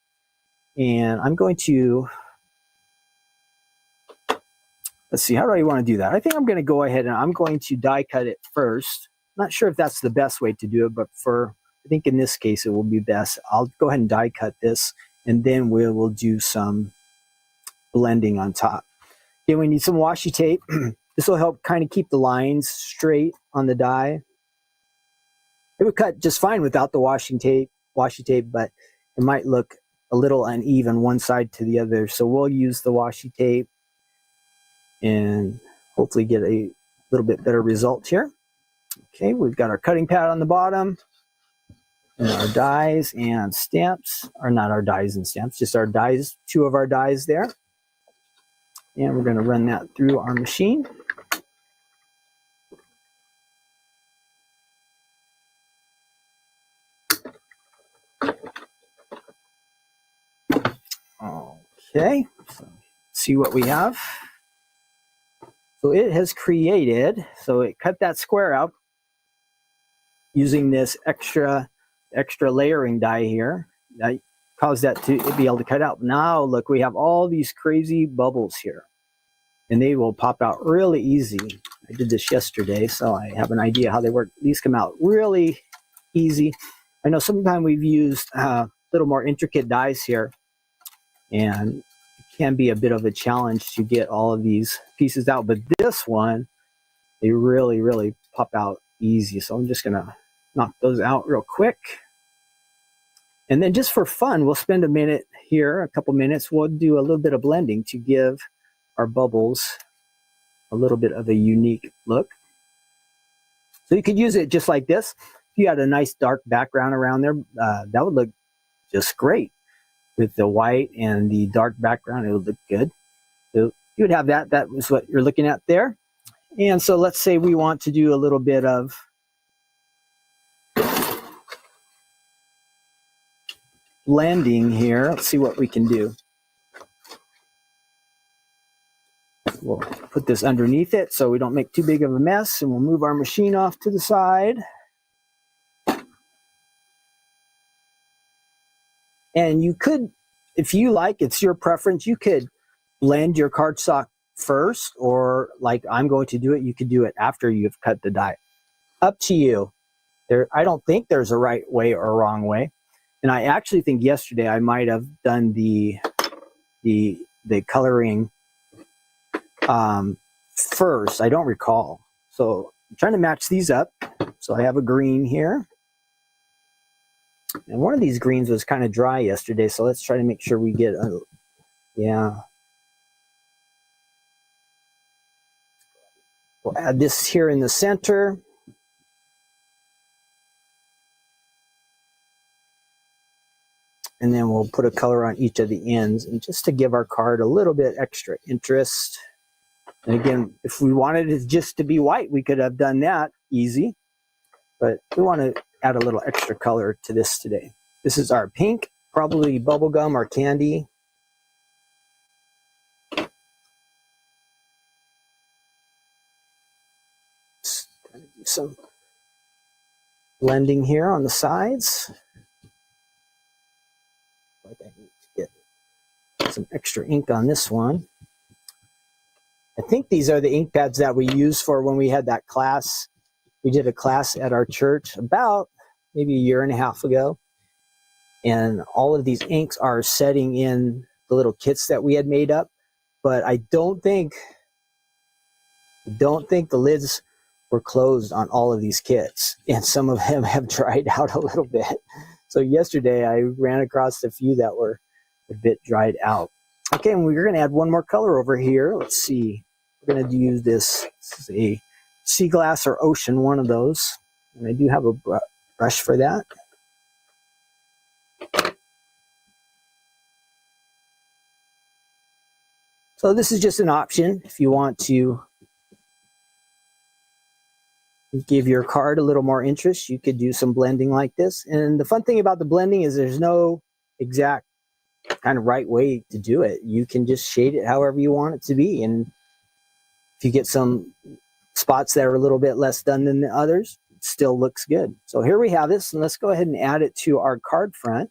And I'm going to, let's see, how do I want to do that? I think I'm going to go ahead and I'm going to die cut it first. Not sure if that's the best way to do it, but I think in this case it will be best. I'll go ahead and die cut this, and then we will do some blending on top. Okay, we need some washi tape. This will help kind of keep the lines straight on the die. It would cut just fine without the washi tape, but it might look a little uneven one side to the other. So we'll use the washi tape and hopefully get a little bit better result here. Okay, we've got our cutting pad on the bottom and our dies and stamps, or not our dies and stamps, just our dies, two of our dies there. And we're going to run that through our machine. Okay, so see what we have. So it has created, so it cut that square out using this extra layering die here. That caused that to be able to cut out. Now look, we have all these crazy bubbles here, and they will pop out really easy. I did this yesterday, so I have an idea how they work. These come out really easy. I know sometimes we've used a little more intricate dies here, and it can be a bit of a challenge to get all of these pieces out, but this one, they really pop out easy. So I'm just gonna knock those out real quick. And then just for fun, we'll spend a minute here, a couple minutes. We'll do a little bit of blending to give our bubbles a little bit of a unique look. So you could use it just like this. If you had a nice dark background around there, that would look just great. With the white and the dark background, it would look good. So you would have that. That was what you're looking at there. And so let's say we want to do a little bit of blending here. Let's see what we can do. We'll put this underneath it so we don't make too big of a mess, and we'll move our machine off to the side. And you could, if you like, it's your preference, you could blend your cardstock first, or like I'm going to do it, you could do it after you've cut the die. Up to you. I don't think there's a right way or a wrong way. And I actually think yesterday I might have done the coloring first. I don't recall. So I'm trying to match these up. So I have a green here. And one of these greens was kind of dry yesterday, so let's try to make sure we get a, yeah. We'll add this here in the center. And then we'll put a color on each of the ends, and just to give our card a little bit extra interest. And again, if we wanted it just to be white, we could have done that easy. But we want to add a little extra color to this today. This is our pink, probably bubblegum or candy. Just trying to do some blending here on the sides. Like I need to get some extra ink on this one. I think these are the ink pads that we used for when we had that class. We did a class at our church about maybe a year and a half ago. And all of these inks are setting in the little kits that we had made up. But I don't think the lids were closed on all of these kits. And some of them have dried out a little bit. So yesterday I ran across a few that were a bit dried out. Okay, and we're going to add one more color over here. Let's see. We're going to use this. This is a sea glass or ocean, one of those. And I do have a brush for that. So this is just an option if you want to give your card a little more interest. You could do some blending like this. And the fun thing about the blending is there's no exact kind of right way to do it. You can just shade it however you want it to be. And if you get some spots that are a little bit less done than the others, it still looks good. So here we have this, and let's go ahead and add it to our card front.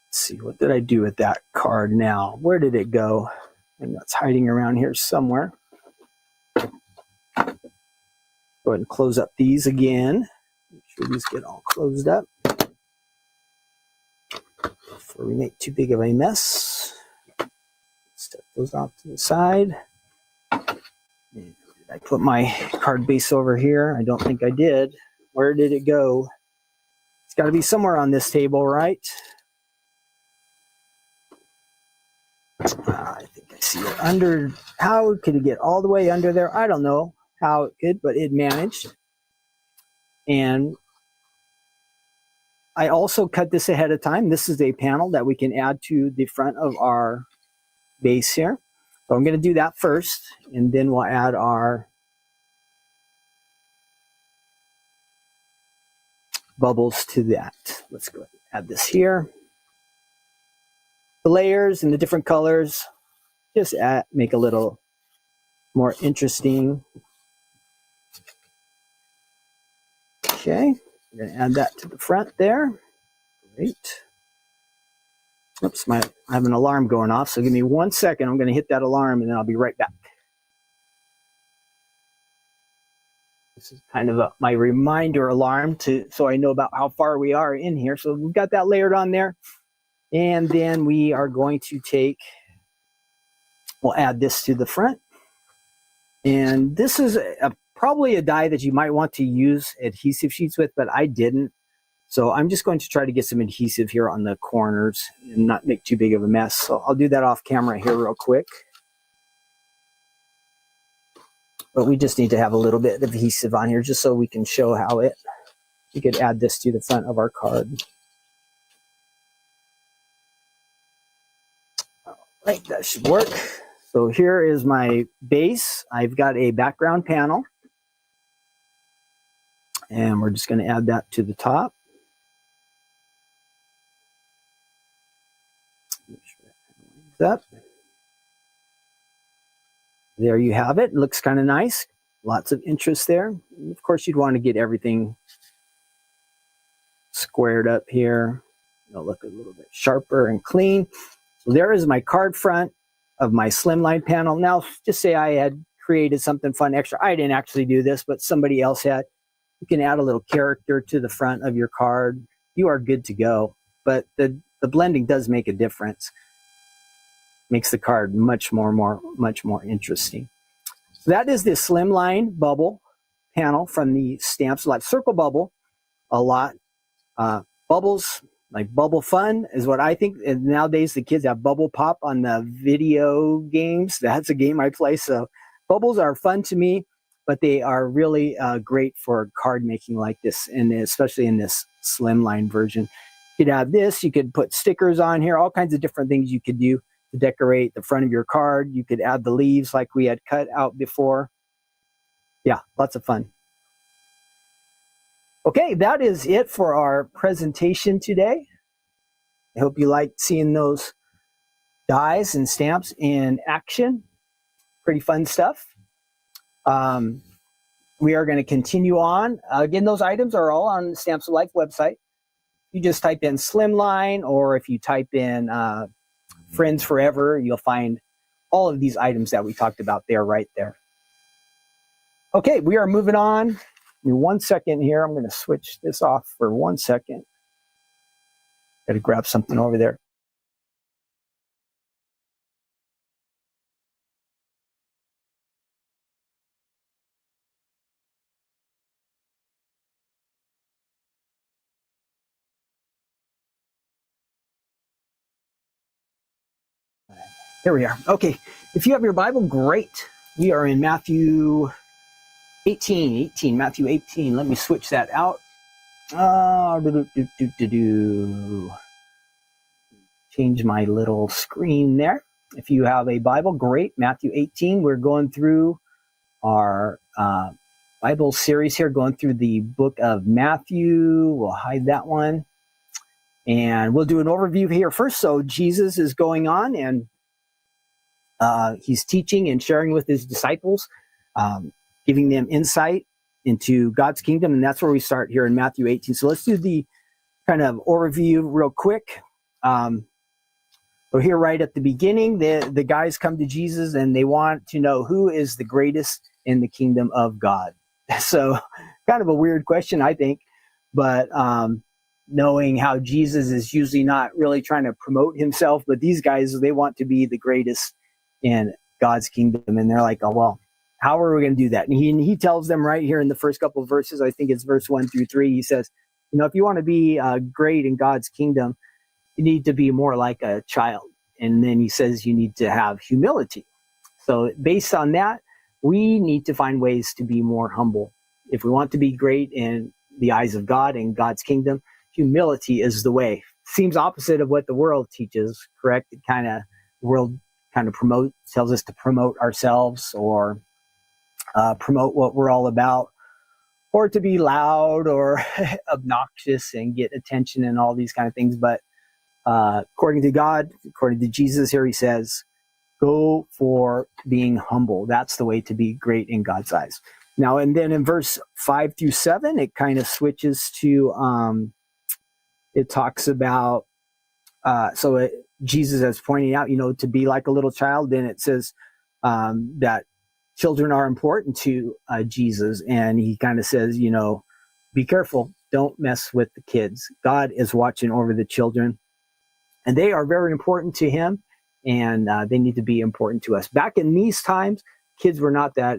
Let's see, what did I do with that card now? Where did it go? And that's hiding around here somewhere. Go ahead and close up these again. Make sure these get all closed up before we make too big of a mess. Step those off to the side. And did I put my card base over here? I don't think I did. Where did it go? It's got to be somewhere on this table, right? I think I see it under. How could it get all the way under there? I don't know how it could, but it managed. And I also cut this ahead of time. This is a panel that we can add to the front of our base here. So I'm going to do that first, and then we'll add our bubbles to that. Let's go ahead and add this here. The layers and the different colors just make a little more interesting. Okay, we're going to add that to the front there. Great. Oops, I have an alarm going off, so give me 1 second. I'm going to hit that alarm, and then I'll be right back. This is kind of my reminder alarm so I know about how far we are in here. So we've got that layered on there. And then we are going to we'll add this to the front. And this is probably a die that you might want to use adhesive sheets with, but I didn't. So I'm just going to try to get some adhesive here on the corners and not make too big of a mess. So I'll do that off camera here real quick. But we just need to have a little bit of adhesive on here just so we can show how we could add this to the front of our card. All right, that should work. So here is my base. I've got a background panel. And we're just going to add that to the top. Make sure that lines up. There you have it. It looks kind of nice. Lots of interest there. And of course, you'd want to get everything squared up here. It'll look a little bit sharper and clean. So there is my card front of my slimline panel. Now, just say I had created something fun extra. I didn't actually do this, but somebody else had. You can add a little character to the front of your card. You are good to go. But the blending does make a difference. Makes the card much more interesting. So that is the slimline bubble panel from the Stamps Live. Circle Bubble, a lot. Bubbles, like Bubble Fun is what I think. And nowadays the kids have Bubble Pop on the video games. That's a game I play. So bubbles are fun to me, but they are really great for card making like this, and especially in this slimline version. You could have this. You could put stickers on here. All kinds of different things you could do to decorate the front of your card. You could add the leaves like we had cut out before. Yeah, lots of fun. Okay, that is it for our presentation today. I hope you liked seeing those dies and stamps in action. Pretty fun stuff. We are going to continue on. Again, those items are all on the Stamps of Life website. You just type in Slimline, or if you type in Friends Forever, you'll find all of these items that we talked about there, right there. Okay, we are moving on. Give me 1 second here. I'm going to switch this off for 1 second. Got to grab something over there. Here we are. Okay, if you have your Bible, great. We are in Matthew 18. Matthew 18. Let me switch that out. Change my little screen there. If you have a Bible, great. Matthew 18. We're going through our Bible series here, going through the book of Matthew. We'll hide that one. And we'll do an overview here first. So Jesus is going on, and he's teaching and sharing with his disciples, giving them insight into God's kingdom. And that's where we start here in Matthew 18. So let's do the kind of overview real quick. So here right at the beginning, the guys come to Jesus and they want to know who is the greatest in the kingdom of God. So kind of a weird question, I think. But knowing how Jesus is usually not really trying to promote himself, but these guys, they want to be the greatest in God's kingdom. And they're like, oh, well, how are we going to do that? And he tells them right here in the first couple of verses, I think it's verse 1 through 3, he says, you know, if you want to be great in God's kingdom, you need to be more like a child. And then he says you need to have humility. So based on that, we need to find ways to be more humble. If we want to be great in the eyes of God and God's kingdom, humility is the way. Seems opposite of what the world teaches, correct? The world kind of tells us to promote ourselves, or promote what we're all about, or to be loud or obnoxious and get attention and all these kind of things. But according to God, according to Jesus here, he says, go for being humble. That's the way to be great in God's eyes. Now, and then in verse 5 through 7, it kind of switches to, it talks about, Jesus is pointing out, to be like a little child. Then it says that children are important to Jesus. And he kind of says, be careful. Don't mess with the kids. God is watching over the children, and they are very important to him, and they need to be important to us. Back in these times, kids were not that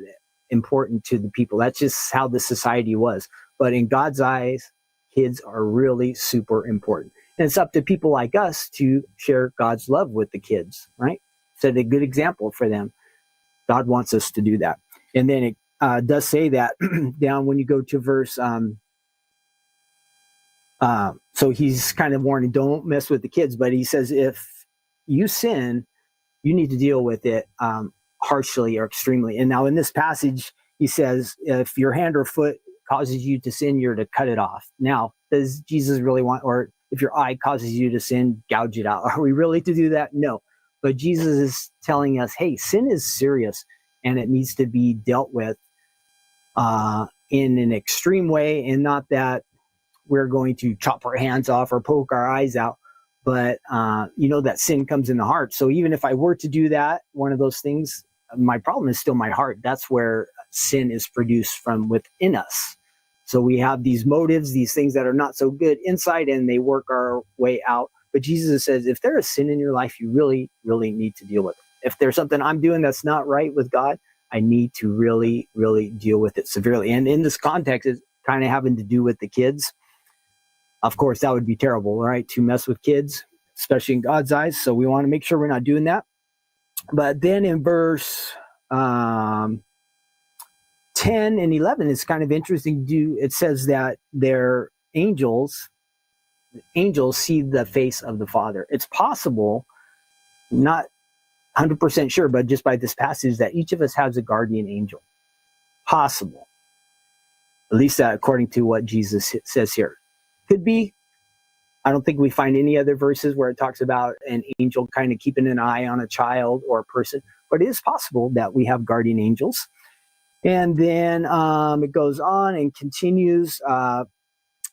important to the people. That's just how the society was. But in God's eyes, kids are really super important. And it's up to people like us to share God's love with the kids, right? Set a good example for them. God wants us to do that. And then it does say that down when you go to verse, so he's kind of warning, don't mess with the kids. But he says, if you sin, you need to deal with it harshly or extremely. And now in this passage, he says, if your hand or foot causes you to sin, you're to cut it off. Now, does Jesus really want, or if your eye causes you to sin, gouge it out? Are we really to do that? No. But Jesus is telling us, hey, sin is serious, and it needs to be dealt with in an extreme way, and not that we're going to chop our hands off or poke our eyes out, but that sin comes in the heart. So even if I were to do that, one of those things, my problem is still my heart. That's where sin is produced from within us. So we have these motives, these things that are not so good inside, and they work our way out. But Jesus says, if there is sin in your life, you really, really need to deal with it. If there's something I'm doing that's not right with God, I need to really, really deal with it severely. And in this context, it's kind of having to do with the kids. Of course, that would be terrible, right? To mess with kids, especially in God's eyes. So we want to make sure we're not doing that. But then in verse 10 and 11, it's kind of interesting. It says that their angels see the face of the Father. It's possible, not 100% sure, but just by this passage, that each of us has a guardian angel. Possible. At least according to what Jesus says here. Could be. I don't think we find any other verses where it talks about an angel kind of keeping an eye on a child or a person, but it is possible that we have guardian angels. And then it goes on and continues.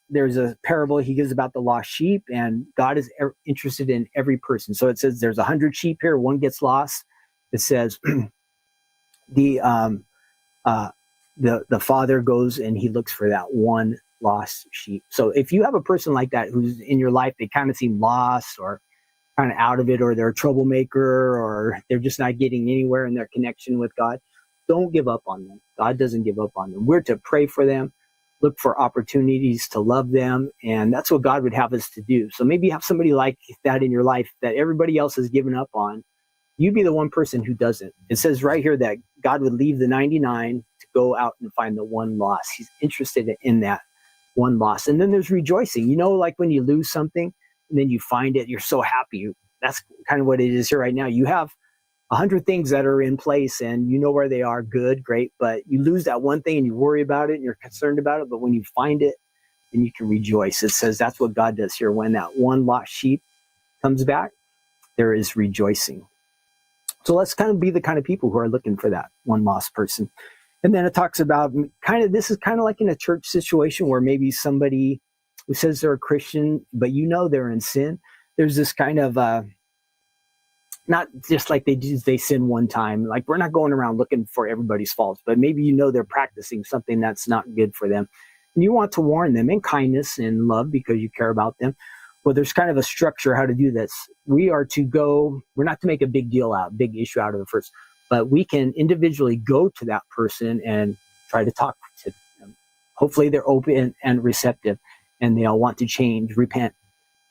There's a parable he gives about the lost sheep, and God is interested in every person. So it says there's 100 sheep here, one gets lost. It says the father goes and he looks for that one lost sheep. So if you have a person like that who's in your life, they kind of seem lost or kind of out of it, or they're a troublemaker, or they're just not getting anywhere in their connection with God, don't give up on them. God doesn't give up on them. We're to pray for them, look for opportunities to love them, and that's what God would have us to do. So maybe you have somebody like that in your life that everybody else has given up on. You be the one person who doesn't. It says right here that God would leave the 99 to go out and find the one lost. He's interested in that one lost. And then there's rejoicing. Like when you lose something and then you find it, you're so happy. That's kind of what it is here right now. You have 100 things that are in place and you know where they are. Good, great. But you lose that one thing and you worry about it and you're concerned about it. But when you find it, then you can rejoice. It says that's what God does here. When that one lost sheep comes back, there is rejoicing. So let's kind of be the kind of people who are looking for that one lost person. And then it talks about this is kind of like in a church situation where maybe somebody who says they're a Christian, but they're in sin. There's this kind of, not just like they sin one time. Like we're not going around looking for everybody's faults, but maybe they're practicing something that's not good for them. And you want to warn them in kindness and love because you care about them. Well, there's kind of a structure how to do this. We're not to make a big issue out of it first, but we can individually go to that person and try to talk to them. Hopefully they're open and receptive and they'll want to change, repent.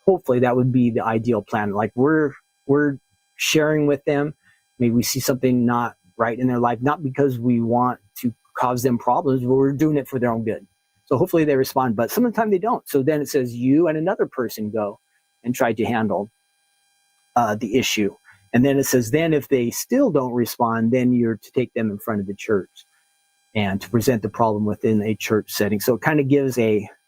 Hopefully that would be the ideal plan. Like we're sharing with them. Maybe we see something not right in their life, not because we want to cause them problems, but we're doing it for their own good. So hopefully they respond, but some of the time they don't. So then it says you and another person go and try to handle the issue. And then it says, then if they still don't respond, then you're to take them in front of the church and to present the problem within a church setting. So it kind of gives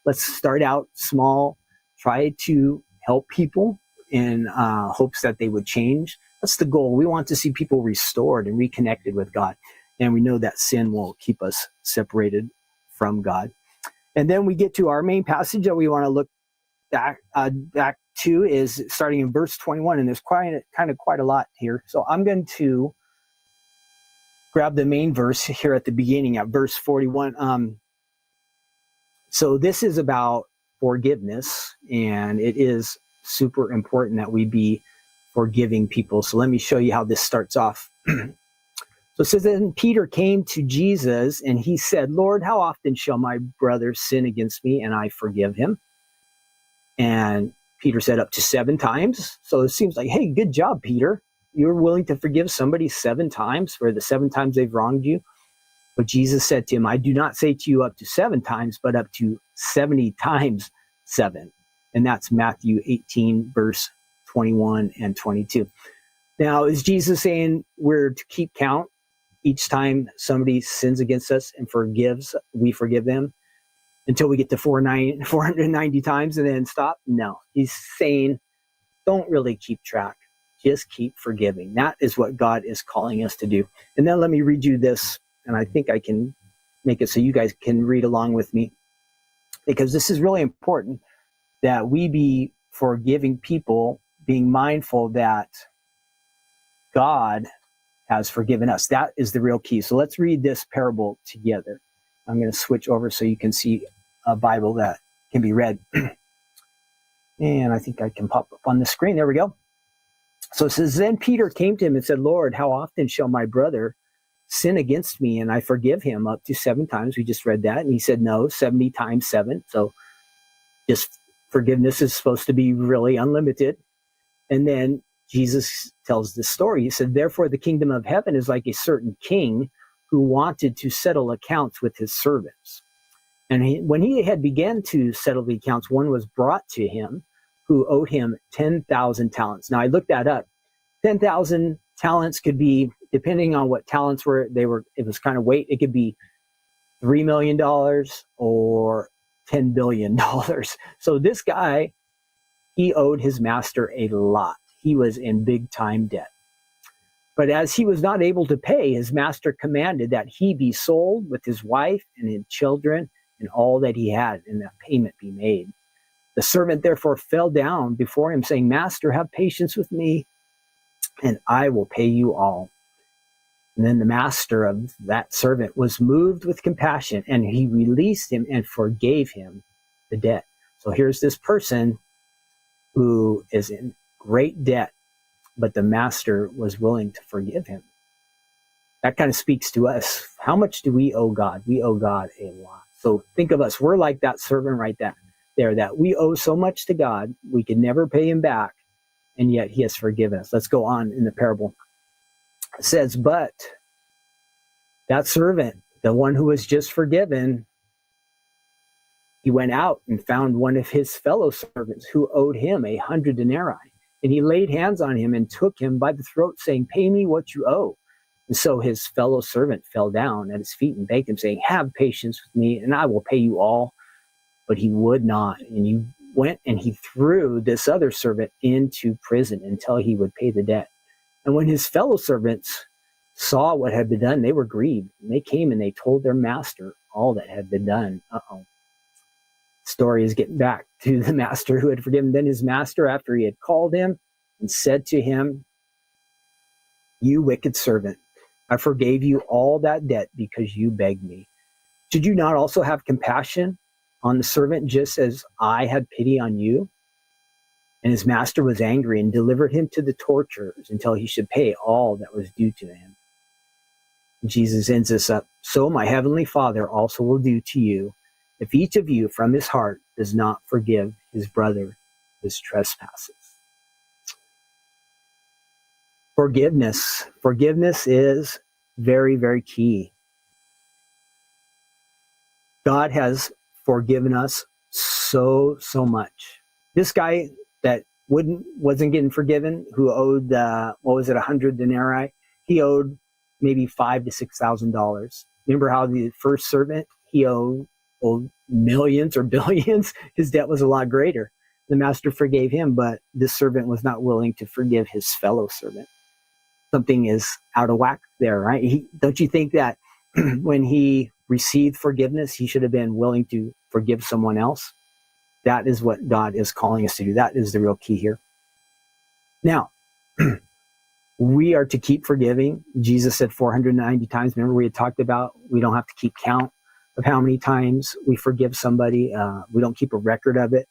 let's start out small, try to help people in hopes that they would change. That's the goal. We want to see people restored and reconnected with God. And we know that sin will keep us separated from God. And then we get to our main passage that we want to look back to is starting in verse 21. And there's quite a lot here. So I'm going to grab the main verse here at the beginning at verse 41. So this is about forgiveness, and it is super important that we be forgiving people. So let me show you how this starts off. So it says, then Peter came to Jesus and he said, Lord, how often shall my brother sin against me and I forgive him? And Peter said, up to 7 times. So it seems like, hey, good job, Peter. You're willing to forgive somebody 7 times for the 7 times they've wronged you. But Jesus said to him, I do not say to you up to 7 times, but up to 70 times 7. And that's Matthew 18, verse 21 and 22. Now, is Jesus saying we're to keep count each time somebody sins against us and we forgive them until we get to 490 times and then stop? No, he's saying don't really keep track. Just keep forgiving. That is what God is calling us to do. And then let me read you this, and I think I can make it so you guys can read along with me, because this is really important that we be forgiving people, being mindful that God has forgiven us. That is the real key. So let's read this parable together. I'm going to switch over so you can see a Bible that can be read. And I think I can pop up on the screen. There we go. So it says, then Peter came to him and said, Lord, how often shall my brother sin against me and I forgive him? Up to 7 times. We just read that. And he said, no, 70 times 7. So just forgiveness is supposed to be really unlimited. And then Jesus tells this story. He said, therefore, the kingdom of heaven is like a certain king who wanted to settle accounts with his servants. And when he had begun to settle the accounts, one was brought to him who owed him 10,000 talents. Now, I looked that up. 10,000 talents could be, depending on what talents were, it was kind of weight. It could be $3 million or $10 billion. So this guy, he owed his master a lot. He was in big time debt. But as he was not able to pay, his master commanded that he be sold with his wife and his children and all that he had, and that payment be made. The servant therefore fell down before him, saying, Master, have patience with me, and I will pay you all. And then the master of that servant was moved with compassion, and he released him and forgave him the debt. So here's this person who is in great debt, but the master was willing to forgive him. That kind of speaks to us. How much do we owe God? We owe God a lot. So think of us. We're like that servant right there, that we owe so much to God, we can never pay him back, and yet he has forgiven us. Let's go on in the parable. It says, but that servant, the one who was just forgiven, he went out and found one of his fellow servants who owed him 100 denarii. And he laid hands on him and took him by the throat, saying, pay me what you owe. And so his fellow servant fell down at his feet and begged him, saying, have patience with me, and I will pay you all. But he would not. And he went and he threw this other servant into prison until he would pay the debt. And when his fellow servants saw what had been done, they were grieved. And they came and they told their master all that had been done. Story is getting back to the master who had forgiven. Then his master, after he had called him and said to him, you wicked servant, I forgave you all that debt because you begged me. Did you not also have compassion on the servant just as I had pity on you? And his master was angry and delivered him to the torturers until he should pay all that was due to him. Jesus ends this up. So my heavenly Father also will do to you if each of you from his heart does not forgive his brother his trespasses. Forgiveness. Forgiveness is very, very key. God has forgiven us so much. This guy that wasn't getting forgiven, who owed 100 denarii, he owed maybe $5,000 to $6,000. Remember how the first servant, he owed millions or billions? His debt was a lot greater. The master forgave him, but this servant was not willing to forgive his fellow servant. Something is out of whack there, right? Don't you think that when he received forgiveness, he should have been willing to forgive someone else? That is what God is calling us to do. That is the real key here. Now, we are to keep forgiving. Jesus said 490 times. Remember, we had talked about we don't have to keep count of how many times we forgive somebody. We don't keep a record of it.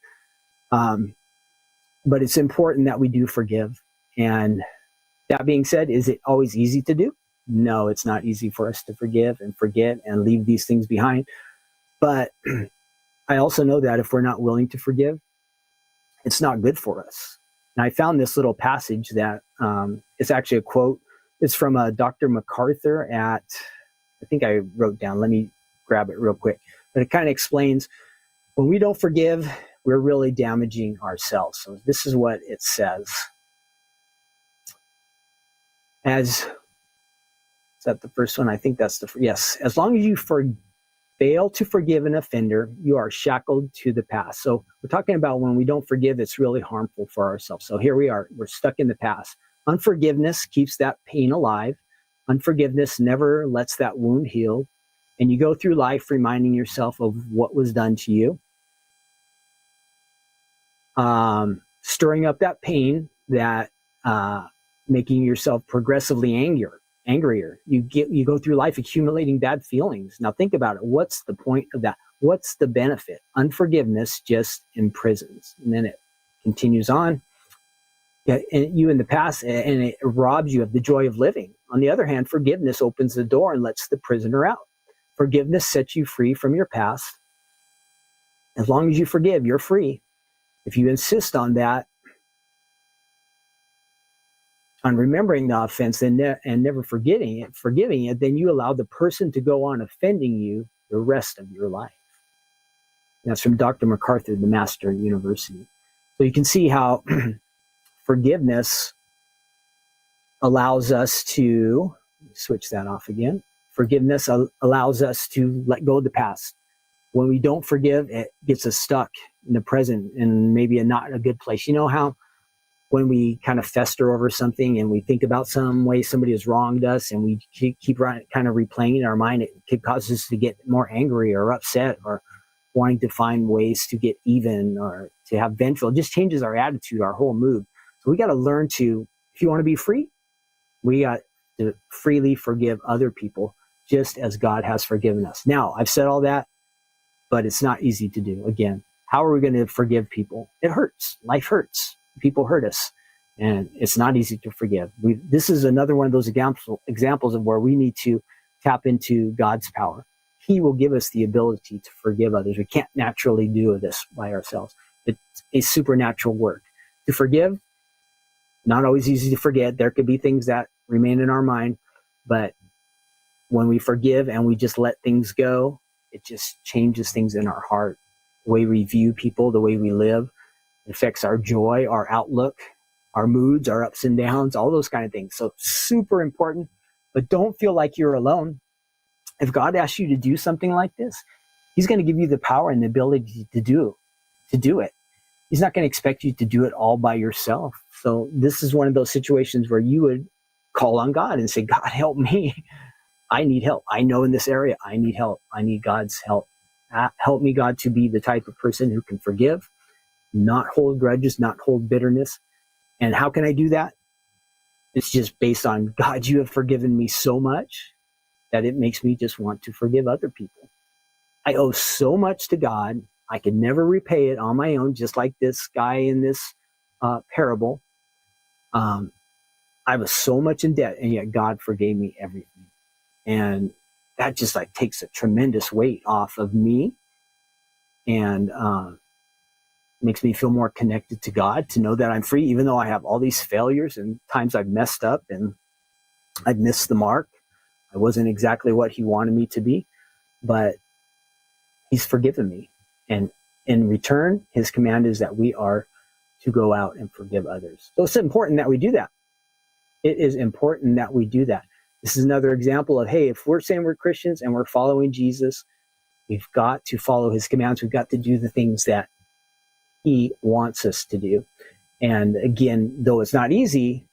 But it's important that we do forgive. And that being said, is it always easy to do? No, it's not easy for us to forgive and forget and leave these things behind. But I also know that if we're not willing to forgive, it's not good for us. And I found this little passage that it's actually a quote. It's from Dr. MacArthur at, I think I wrote down, let me grab it real quick. But it kind of explains, when we don't forgive, we're really damaging ourselves. So this is what it says. Is that the first one? I think that's yes. As long as you fail to forgive an offender, you are shackled to the past. So we're talking about when we don't forgive, it's really harmful for ourselves. So here we are, we're stuck in the past. Unforgiveness keeps that pain alive. Unforgiveness never lets that wound heal. And you go through life reminding yourself of what was done to you. Stirring up that pain, that making yourself progressively angrier. You go through life accumulating bad feelings. Now think about it. What's the point of that? What's the benefit? Unforgiveness just imprisons. And then it continues on. And you in the past, and it robs you of the joy of living. On the other hand, forgiveness opens the door and lets the prisoner out. Forgiveness sets you free from your past. As long as you forgive, you're free. If you insist on that, on remembering the offense and never forgiving it, then you allow the person to go on offending you the rest of your life. And that's from Dr. MacArthur, the master in university. So you can see how forgiveness allows us to, switch that off again. Forgiveness allows us to let go of the past. When we don't forgive, it gets us stuck in the present and maybe not a good place. You know how when we kind of fester over something and we think about some way somebody has wronged us and we keep kind of replaying in our mind, it could cause us to get more angry or upset or wanting to find ways to get even or to have vengeful. It just changes our attitude, our whole mood. So we got to learn to, if you want to be free, we got to freely forgive other people just as God has forgiven us. Now, I've said all that, but it's not easy to do. Again, how are we going to forgive people? It hurts. Life hurts. People hurt us, and it's not easy to forgive. This is another one of those examples of where we need to tap into God's power. He will give us the ability to forgive others. We can't naturally do this by ourselves. It's a supernatural work. To forgive, not always easy to forget. There could be things that remain in our mind, but when we forgive and we just let things go, it just changes things in our heart. The way we view people, the way we live. It affects our joy, our outlook, our moods, our ups and downs, all those kind of things. So super important, but don't feel like you're alone. If God asks you to do something like this, he's going to give you the power and the ability to do it. He's not going to expect you to do it all by yourself. So this is one of those situations where you would call on God and say, God, help me. I need help. I know in this area, I need help. I need God's help. Help me, God, to be the type of person who can forgive, not hold grudges, not hold bitterness. And how can I do that? It's just based on, God, you have forgiven me so much that it makes me just want to forgive other people. I owe so much to God. I could never repay it on my own, just like this guy in this parable. I was so much in debt, and yet God forgave me everything. And that just like takes a tremendous weight off of me and makes me feel more connected to God, to know that I'm free, even though I have all these failures and times I've messed up and I've missed the mark. I wasn't exactly what he wanted me to be, but he's forgiven me. And in return, his command is that we are to go out and forgive others. So it's important that we do that. It is important that we do that. This is another example of, hey, if we're saying we're Christians and we're following Jesus, we've got to follow his commands. We've got to do the things that he wants us to do. And again, though it's not easy,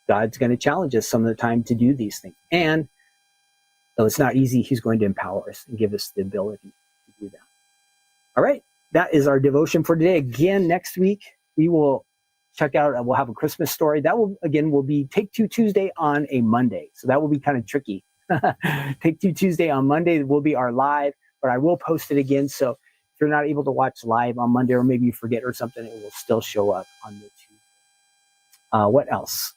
God's going to challenge us some of the time to do these things. And though it's not easy, he's going to empower us and give us the ability to do that. All right. That is our devotion for today. Again, next week, we will check out, we'll have a Christmas story. That will be Take Two Tuesday on a Monday. So that will be kind of tricky. Take Two Tuesday on Monday will be our live, but I will post it again. So if you're not able to watch live on Monday, or maybe you forget or something, it will still show up on the Tuesday. What else?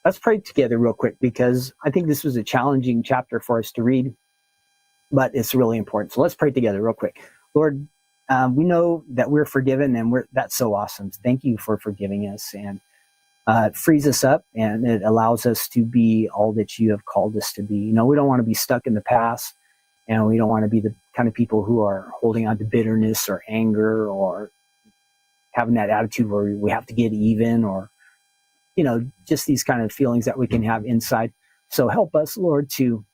Let's pray together real quick, because I think this was a challenging chapter for us to read, but it's really important. So let's pray together real quick. Lord, we know that we're forgiven, and that's so awesome. Thank you for forgiving us, and it frees us up, and it allows us to be all that you have called us to be. You know, we don't want to be stuck in the past, and we don't want to be the kind of people who are holding on to bitterness or anger, or having that attitude where we have to get even, or, you know, just these kind of feelings that we can have inside. So help us, Lord, to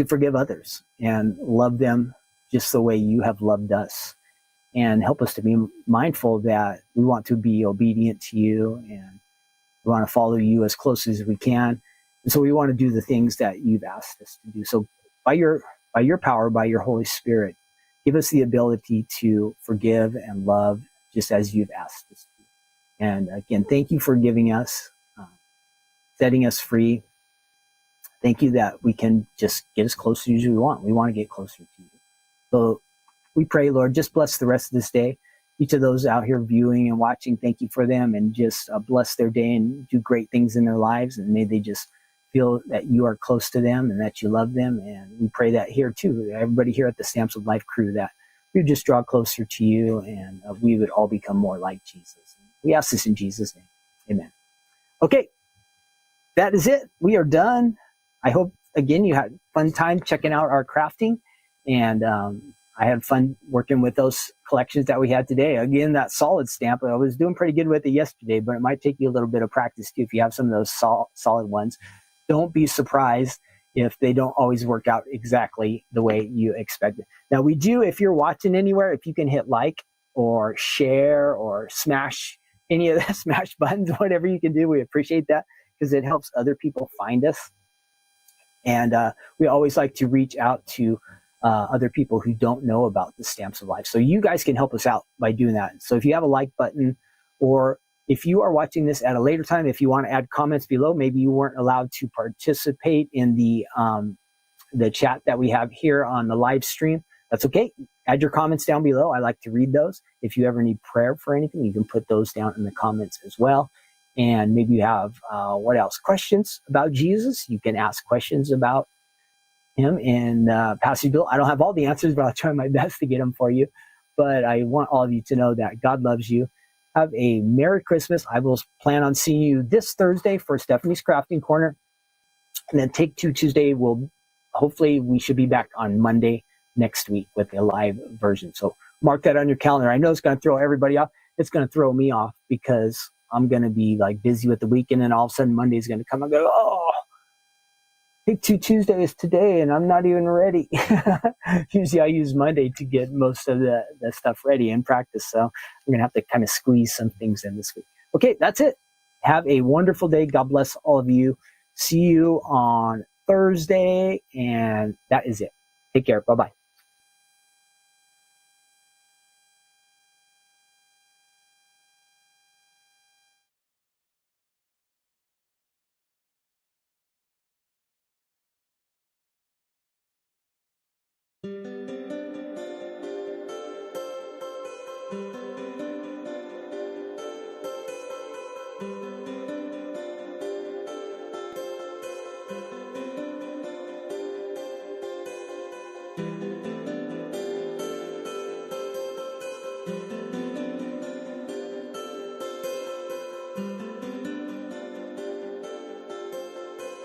forgive others and love them just the way you have loved us, and help us to be mindful that we want to be obedient to you, and we want to follow you as close as we can. And so we want to do the things that you've asked us to do. So by your power, by your Holy Spirit, give us the ability to forgive and love just as you've asked us to. And again, thank you for giving us, setting us free. Thank you that we can just get as close as we want. We want to get closer to you. So we pray, Lord, just bless the rest of this day. Each of those out here viewing and watching, thank you for them, and just bless their day and do great things in their lives. And may they just feel that you are close to them and that you love them. And we pray that here too, everybody here at the Stamps of Life crew, that we would just draw closer to you, and we would all become more like Jesus. We ask this in Jesus' name. Amen. Okay, that is it. We are done. I hope, again, you had a fun time checking out our crafting. And I had fun working with those collections that we had today. Again, that solid stamp, I was doing pretty good with it yesterday, but it might take you a little bit of practice too if you have some of those solid ones. Don't be surprised if they don't always work out exactly the way you expected. Now, we do, if you're watching anywhere, if you can hit like or share or smash any of the smash buttons, whatever you can do, we appreciate that, because it helps other people find us. And we always like to reach out to other people who don't know about the Stamps of Life. So you guys can help us out by doing that. So if you have a like button, or if you are watching this at a later time, if you want to add comments below, maybe you weren't allowed to participate in the chat that we have here on the live stream, that's okay. Add your comments down below. I like to read those. If you ever need prayer for anything, you can put those down in the comments as well. And maybe you have, what else? Questions about Jesus. You can ask questions about him in Passage Bill. I don't have all the answers, but I'll try my best to get them for you. But I want all of you to know that God loves you. Have a Merry Christmas. I will plan on seeing you this Thursday for Stephanie's Crafting Corner. And then Take Two Tuesday, hopefully we should be back on Monday next week with a live version. So mark that on your calendar. I know it's going to throw everybody off. It's going to throw me off, because I'm going to be like busy with the weekend, and all of a sudden Monday is going to come and go, oh, Take Two Tuesday is today, and I'm not even ready. Usually I use Monday to get most of the stuff ready and practice. So I'm going to have to kind of squeeze some things in this week. Okay, that's it. Have a wonderful day. God bless all of you. See you on Thursday, and that is it. Take care. Bye-bye.